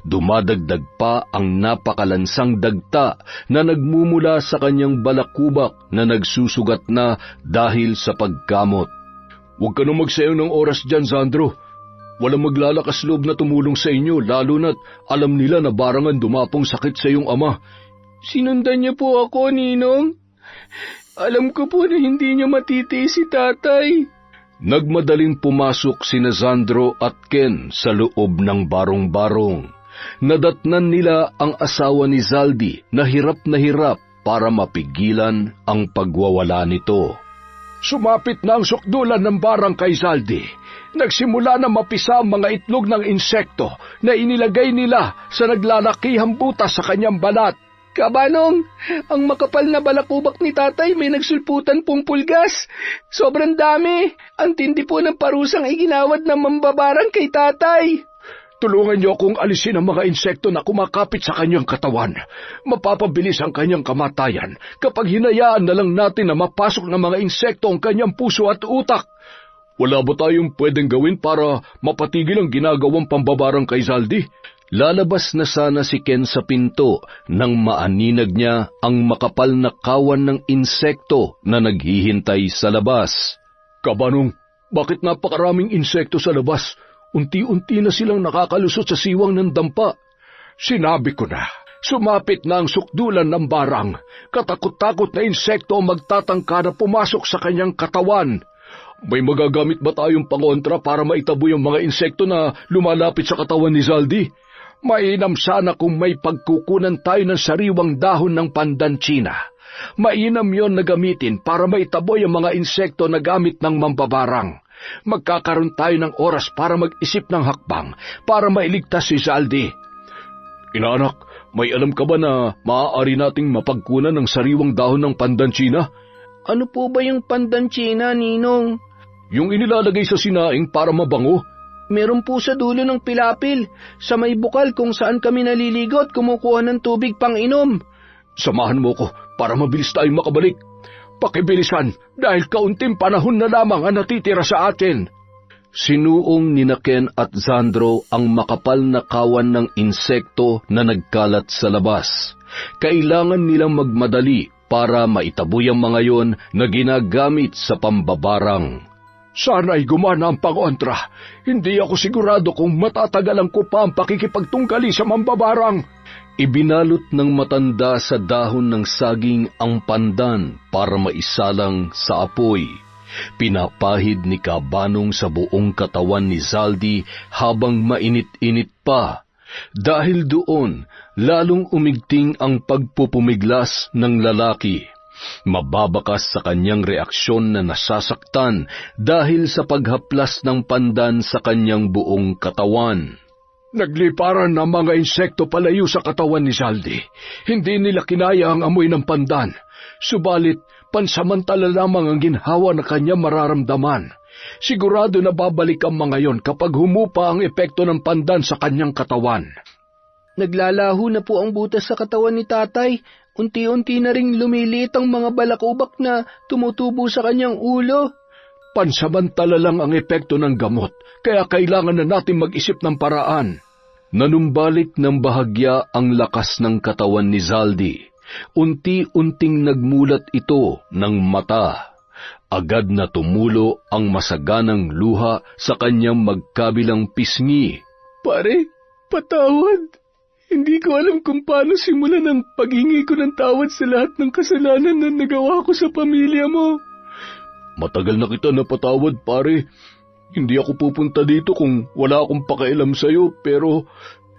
Dumadagdag pa ang napakalansang dagta na nagmumula sa kanyang balakubak na nagsusugat na dahil sa pagkamot. Huwag ka nang magsayang ng oras dyan, Sandro. Walang maglalakas loob na tumulong sa inyo, lalo na't alam nila na barangan dumapong sakit sa iyong ama. Sinundan niya po ako, Ninong. Alam ko po na hindi niya matitiis si tatay. Nagmadaling pumasok sina Sandro at Ken sa loob ng barong-barong. Nadatnan nila ang asawa ni Zaldi na hirap para mapigilan ang pagwawala nito. Sumapit na ang sukdulan ng barang kay Zaldi. Nagsimula na mapisa ang mga itlog ng insekto na inilagay nila sa naglalakihang butas sa kanyang balat. Kabanong, ang makapal na balakubak ni tatay may nagsulputan pong pulgas. Sobrang dami. Ang tindi po ng parusang iginawad ng mambabarang kay tatay. Tulungan niyo akong alisin ang mga insekto na kumakapit sa kanyang katawan. Mapapabilis ang kanyang kamatayan kapag hinayaan na lang natin na mapasok ng mga insekto ang kanyang puso at utak. Wala ba tayong pwedeng gawin para mapatigil ang ginagawang pambabarang kay Zaldi? Lalabas na sana si Ken sa pinto nang maaninag niya ang makapal na kawan ng insekto na naghihintay sa labas. Kabanong, bakit napakaraming insekto sa labas? Unti-unti na silang nakakalusot sa siwang ng dampa. Sinabi ko na, sumapit na ang sukdulan ng barang. Katakot-takot na insekto ang magtatangka na pumasok sa kanyang katawan. May magagamit ba tayong pangontra para maitaboy ang mga insekto na lumalapit sa katawan ni Zaldi? Mainam sana kung may pagkukunan tayo ng sariwang dahon ng pandantsina. Mainam yon na gamitin para maitaboy ang mga insekto na gamit ng mambabarang. Magkakaroon tayo ng oras para mag-isip ng hakbang para mailigtas si Zaldi. Inaanak, may alam ka ba na maaari nating mapagkunan ng sariwang dahon ng pandantsina? Ano po ba yung pandantsina, Ninong? Yung inilalagay sa sinaing para mabango. Meron po sa dulo ng pilapil, sa may bukal kung saan kami naliligo at kumukuha ng tubig pang inom. Samahan mo ko para mabilis tayong makabalik. Pakibilisan dahil kaunting panahon na lamang ang natitira sa atin. Sinuong ni Ken at Sandro ang makapal na kawan ng insekto na nagkalat sa labas. Kailangan nilang magmadali para maitaboy ang mga yon na ginagamit sa pambabarang. Sana'y gumana ang pangontra. Hindi ako sigurado kung matatagalan ko pa ang pakikipagtunggali sa mambabarang. Ibinalot ng matanda sa dahon ng saging ang pandan para maisalang sa apoy. Pinapahid ni Kabanong sa buong katawan ni Zaldi habang mainit-init pa. Dahil doon, lalong umigting ang pagpupumiglas ng lalaki. Mababakas sa kanyang reaksyon na nasasaktan dahil sa paghaplas ng pandan sa kanyang buong katawan. Nagliparan ng mga insekto palayo sa katawan ni Zaldi. Hindi nila kinaya ang amoy ng pandan. Subalit, pansamantala lamang ang ginhawa na kanya mararamdaman. Sigurado na babalik ang mga yon kapag humupa ang epekto ng pandan sa kanyang katawan. Naglalaho na po ang butas sa katawan ni tatay. Unti-unti na ring lumiliit ang mga balakubak na tumutubo sa kanyang ulo. Pansamantala lang ang epekto ng gamot, kaya kailangan na natin mag-isip ng paraan. Nanumbalik ng bahagya ang lakas ng katawan ni Zaldi. Unti-unting nagmulat ito ng mata. Agad na tumulo ang masaganang luha sa kanyang magkabilang pisngi. Pare, patawad. Hindi ko alam kung paano simulan ang paghingi ko ng tawad sa lahat ng kasalanan na nagawa ko sa pamilya mo. Matagal na kita napatawad, pare. Hindi ako pupunta dito kung wala akong pakialam sa'yo, pero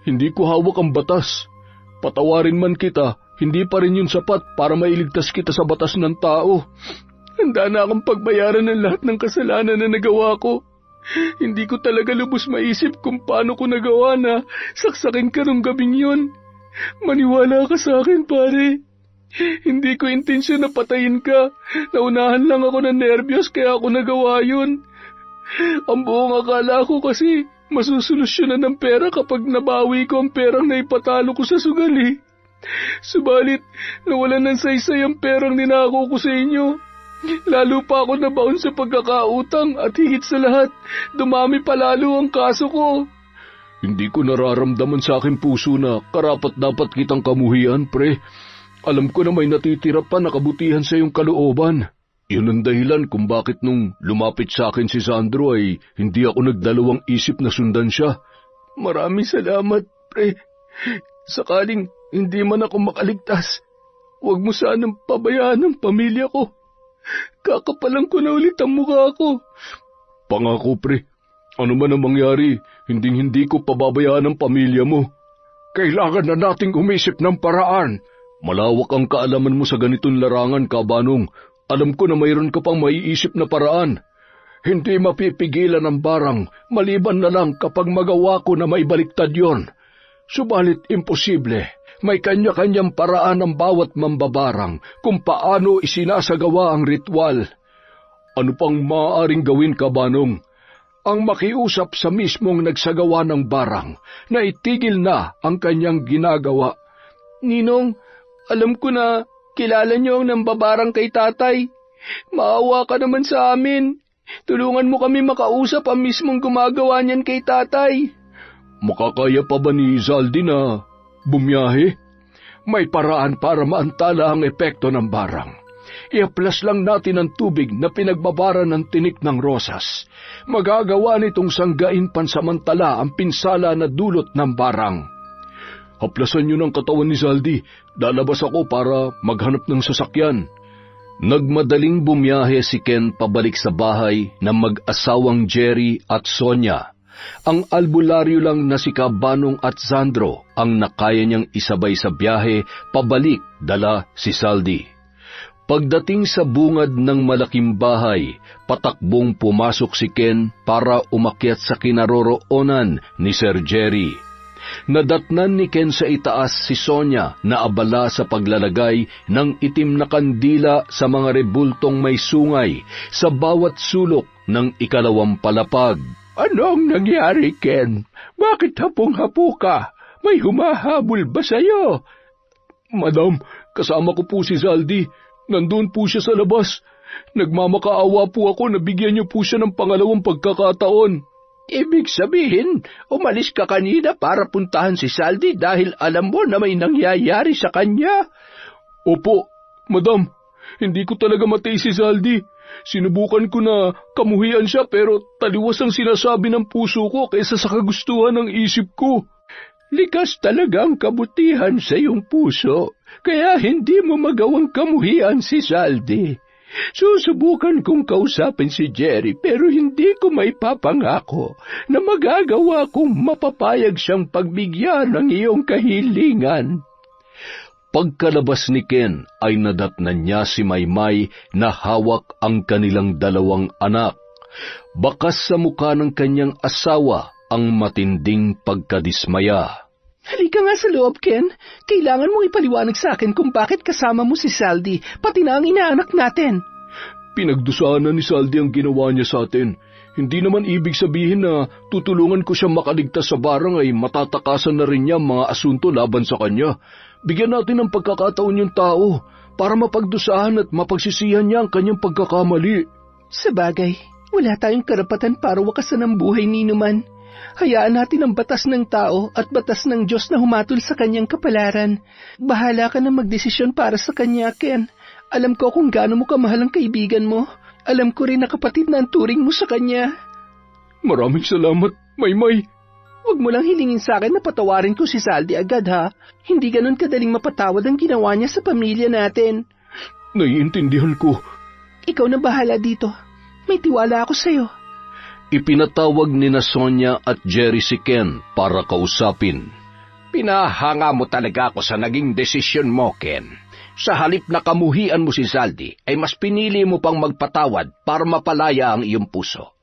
hindi ko hawak ang batas. Patawarin man kita, hindi pa rin yun sapat para mailigtas kita sa batas ng tao. Handa na akong pagbayaran ng lahat ng kasalanan na nagawa ko. Hindi ko talaga lubos maisip kung paano ko nagawa na saksakin ka nung gabing yun. Maniwala ka sa akin, pare. Hindi ko intensyon na patayin ka. Naunahan lang ako ng nervyos kaya ako nagawa yun. Ang buong akala ko kasi masusolusyonan ng pera kapag nabawi ko ang perang naipatalo ko sa sugal. Subalit, nawalan ng saysay ang perang ninako ko sa inyo. Lalo pa ako nabaon sa pagkakautang at higit sa lahat, dumami palalo ang kaso ko. Hindi ko nararamdaman sa aking puso na karapat-dapat kitang kamuhian, pre. Alam ko na may natitira pa na kabutihan sa iyong kalooban. Yun ang dahilan kung bakit nung lumapit sa akin si Sandro ay hindi ako nagdalawang isip na sundan siya. Maraming salamat, pre. Sakaling hindi man ako makaligtas, huwag mo sanang pabayaan ang pamilya ko. Kakapalan ko na ulit ang mukha ko. Pangako, pre. Ano man ang mangyari, hindi ko pababayaan ang pamilya mo. Kailangan na nating umisip ng paraan. Malawak ang kaalaman mo sa ganitong larangan, Kabanong. Alam ko na mayroon ka pang maiisip na paraan. Hindi mapipigilan ang barang, maliban na lang kapag magawa ko na may baliktad yon. Subalit imposible, may kanya-kanyang paraan ang bawat mambabarang kung paano isinasagawa ang ritual. Ano pang maaaring gawin, Kabanong? Ang makiusap sa mismong nagsagawa ng barang na itigil na ang kanyang ginagawa. Ninong, alam ko na kilala niyo ang nambabarang kay tatay. Maawa ka naman sa amin. Tulungan mo kami makausap ang mismong gumagawa niyan kay tatay. Makakaya pa ba ni Zaldi na bumiyahe? May paraan para maantala ang epekto ng barang. I-aplas lang natin ang tubig na pinagbabara ng tinik ng rosas. Magagawa nitong sanggain pansamantala ang pinsala na dulot ng barang. Haplasan niyo ng katawan ni Zaldi. Lalabas ako para maghanap ng sasakyan. Nagmadaling bumiyahe si Ken pabalik sa bahay ng mag-asawang Jerry at Sonia. Ang albularyo lang na si Kabanong at Sandro ang nakaya niyang isabay sa biyahe pabalik dala si Zaldi. Pagdating sa bungad ng malaking bahay, patakbong pumasok si Ken para umakyat sa kinaroroonan ni Sir Jerry. Nadatnan ni Ken sa itaas si Sonia na abala sa paglalagay ng itim na kandila sa mga rebultong may sungay sa bawat sulok ng ikalawang palapag. Anong nangyari, Ken? Bakit hapong-hapo ka? May humahabol ba sa'yo? Madam, kasama ko po si Zaldi. Nandun po siya sa labas. Nagmamakaawa po ako na bigyan niyo po siya ng pangalawang pagkakataon. Ibig sabihin, umalis ka kanina para puntahan si Zaldi dahil alam mo na may nangyayari sa kanya? Opo, madam. Hindi ko talaga matiis si Zaldi. Sinubukan ko na kamuhian siya pero taliwas ang sinasabi ng puso ko kaysa sa kagustuhan ng isip ko. Likas talaga ang kabutihan sa iyong puso, kaya hindi mo magawang kamuhian si Zaldi. Susubukan kong kausapin si Jerry pero hindi ko may papangako na magagawa kong mapapayag siyang pagbigyan ng iyong kahilingan. Pagkalabas ni Ken ay nadatnan niya si Maymay na hawak ang kanilang dalawang anak. Bakas sa mukha ng kanyang asawa ang matinding pagkadismaya. Halika nga sa loob, Ken. Kailangan mong ipaliwanag sa akin kung bakit kasama mo si Zaldi, pati na ang inaanak natin. Pinagdusahan ni Zaldi ang ginawa niya sa atin. Hindi naman ibig sabihin na tutulungan ko siya makaligtas sa barang ay matatakasan na rin niya mga asunto laban sa kanya. Bigyan natin ng pagkakataon yung tao para mapagdusahan at mapagsisihan niya ang kanyang pagkakamali. Sabagay, wala tayong karapatan para wakasan ang buhay ni Numan. Hayaan natin ang batas ng tao at batas ng Diyos na humatol sa kanyang kapalaran. Bahala ka na magdesisyon para sa kanya, Ken. Alam ko kung gaano mo kamahal ang kaibigan mo. Alam ko rin na kapatid na ang turing mo sa kanya. Maraming salamat, Maymay. Huwag mo lang hilingin sa akin na patawarin ko si Zaldi agad, ha? Hindi ganun kadaling mapatawad ang ginawa niya sa pamilya natin. Naiintindihan ko. Ikaw na bahala dito. May tiwala ako sa'yo. Ipinatawag ni na Sonia at Jerry si Ken para kausapin. Pinahanga mo talaga ako sa naging desisyon mo, Ken. Sa halip na kamuhian mo si Zaldi, ay mas pinili mo pang magpatawad para mapalaya ang iyong puso.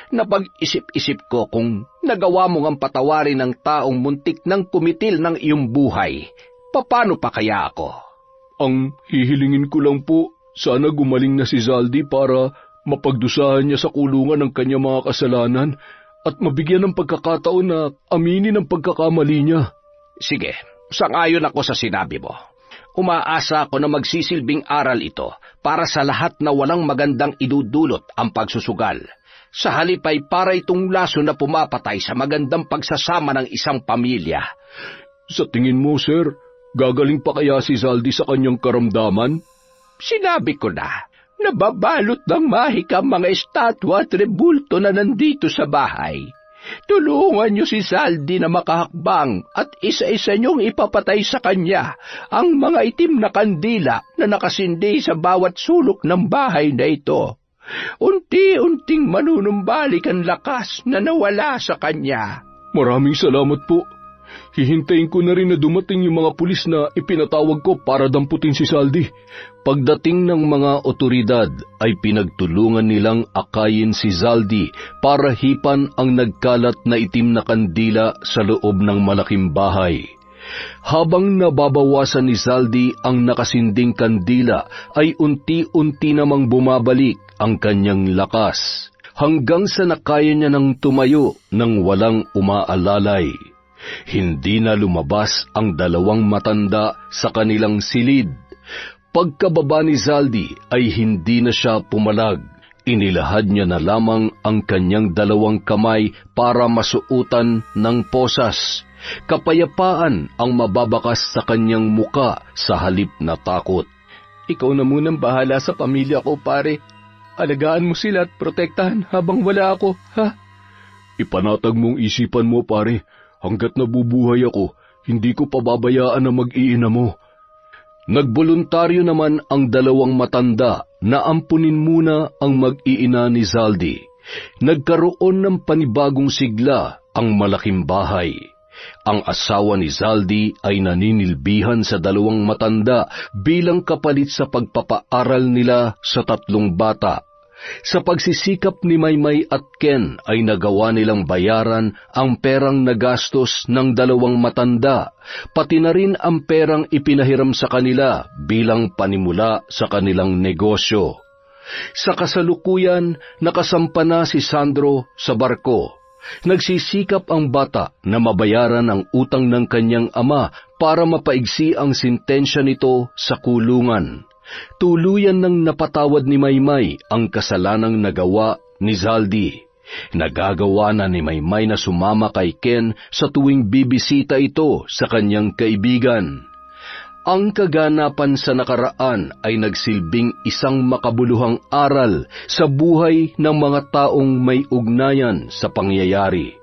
Napag-isip-isip ko kung nagawa mo ngang patawarin ng taong muntik ng kumitil ng iyong buhay. Paano pa kaya ako? Ang hihilingin ko lang po, sana gumaling na si Zaldi para mapagdusahan niya sa kulungan ng kanyang mga kasalanan at mabigyan ng pagkakataon na aminin ang pagkakamali niya. Sige, sangayon ako sa sinabi mo. Umaasa ako na magsisilbing aral ito para sa lahat na walang magandang idudulot ang pagsusugal. Sa halip ay para itong laso na pumapatay sa magandang pagsasama ng isang pamilya. Sa tingin mo, sir, gagaling pa kaya si Zaldi sa kanyang karamdaman? Sinabi ko na, Nababalot ng mahika mga estatwa at rebulto na nandito sa bahay. Tulungan niyo si Zaldy na makahakbang at isa-isa niyong ipapatay sa kanya ang mga itim na kandila na nakasindi sa bawat sulok ng bahay na ito. Unti-unting manunumbalik ang lakas na nawala sa kanya. Maraming salamat po. Hihintayin ko na rin na dumating yung mga pulis na ipinatawag ko para damputin si Zaldy. Pagdating ng mga otoridad ay pinagtulungan nilang akayin si Zaldy para hipan ang nagkalat na itim na kandila sa loob ng malaking bahay. Habang nababawasan ni Zaldy ang nakasinding kandila ay unti-unti namang bumabalik ang kanyang lakas hanggang sa nakaya niya nang tumayo nang walang umaalalay. Hindi na lumabas ang dalawang matanda sa kanilang silid. Pagkababa ni Zaldy ay hindi na siya pumalag. Inilahad niya na lamang ang kanyang dalawang kamay para masuutan ng posas. Kapayapaan ang mababakas sa kanyang muka sa halip na takot. Ikaw na munang bahala sa pamilya ko, pare. Alagaan mo sila at protektahan habang wala ako, ha? Ipanatag mong isipan mo, pare. Hanggat nabubuhay ako, hindi ko pababayaan na mag-iina mo. Nagboluntaryo naman ang dalawang matanda na ampunin muna ang mag-iina ni Zaldy. Nagkaroon ng panibagong sigla ang malaking bahay. Ang asawa ni Zaldy ay naninilbihan sa dalawang matanda bilang kapalit sa pagpapaaral nila sa tatlong bata. Sa pagsisikap ni Maymay at Ken ay nagawa nilang bayaran ang perang nagastos ng dalawang matanda, pati na rin ang perang ipinahiram sa kanila bilang panimula sa kanilang negosyo. Sa kasalukuyan, nakasampa na si Sandro sa barko. Nagsisikap ang bata na mabayaran ang utang ng kanyang ama para mapaigsi ang sintensya nito sa kulungan. Tuluyan nang napatawad ni Maymay ang kasalanang nagawa ni Zaldy. Nagagawa na ni Maymay na sumama kay Ken sa tuwing bibisita ito sa kanyang kaibigan. Ang kaganapan sa nakaraan ay nagsilbing isang makabuluhang aral sa buhay ng mga taong may ugnayan sa pangyayari.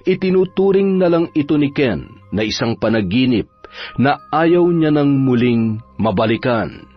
Itinuturing na lang ito ni Ken na isang panaginip na ayaw niya nang muling mabalikan.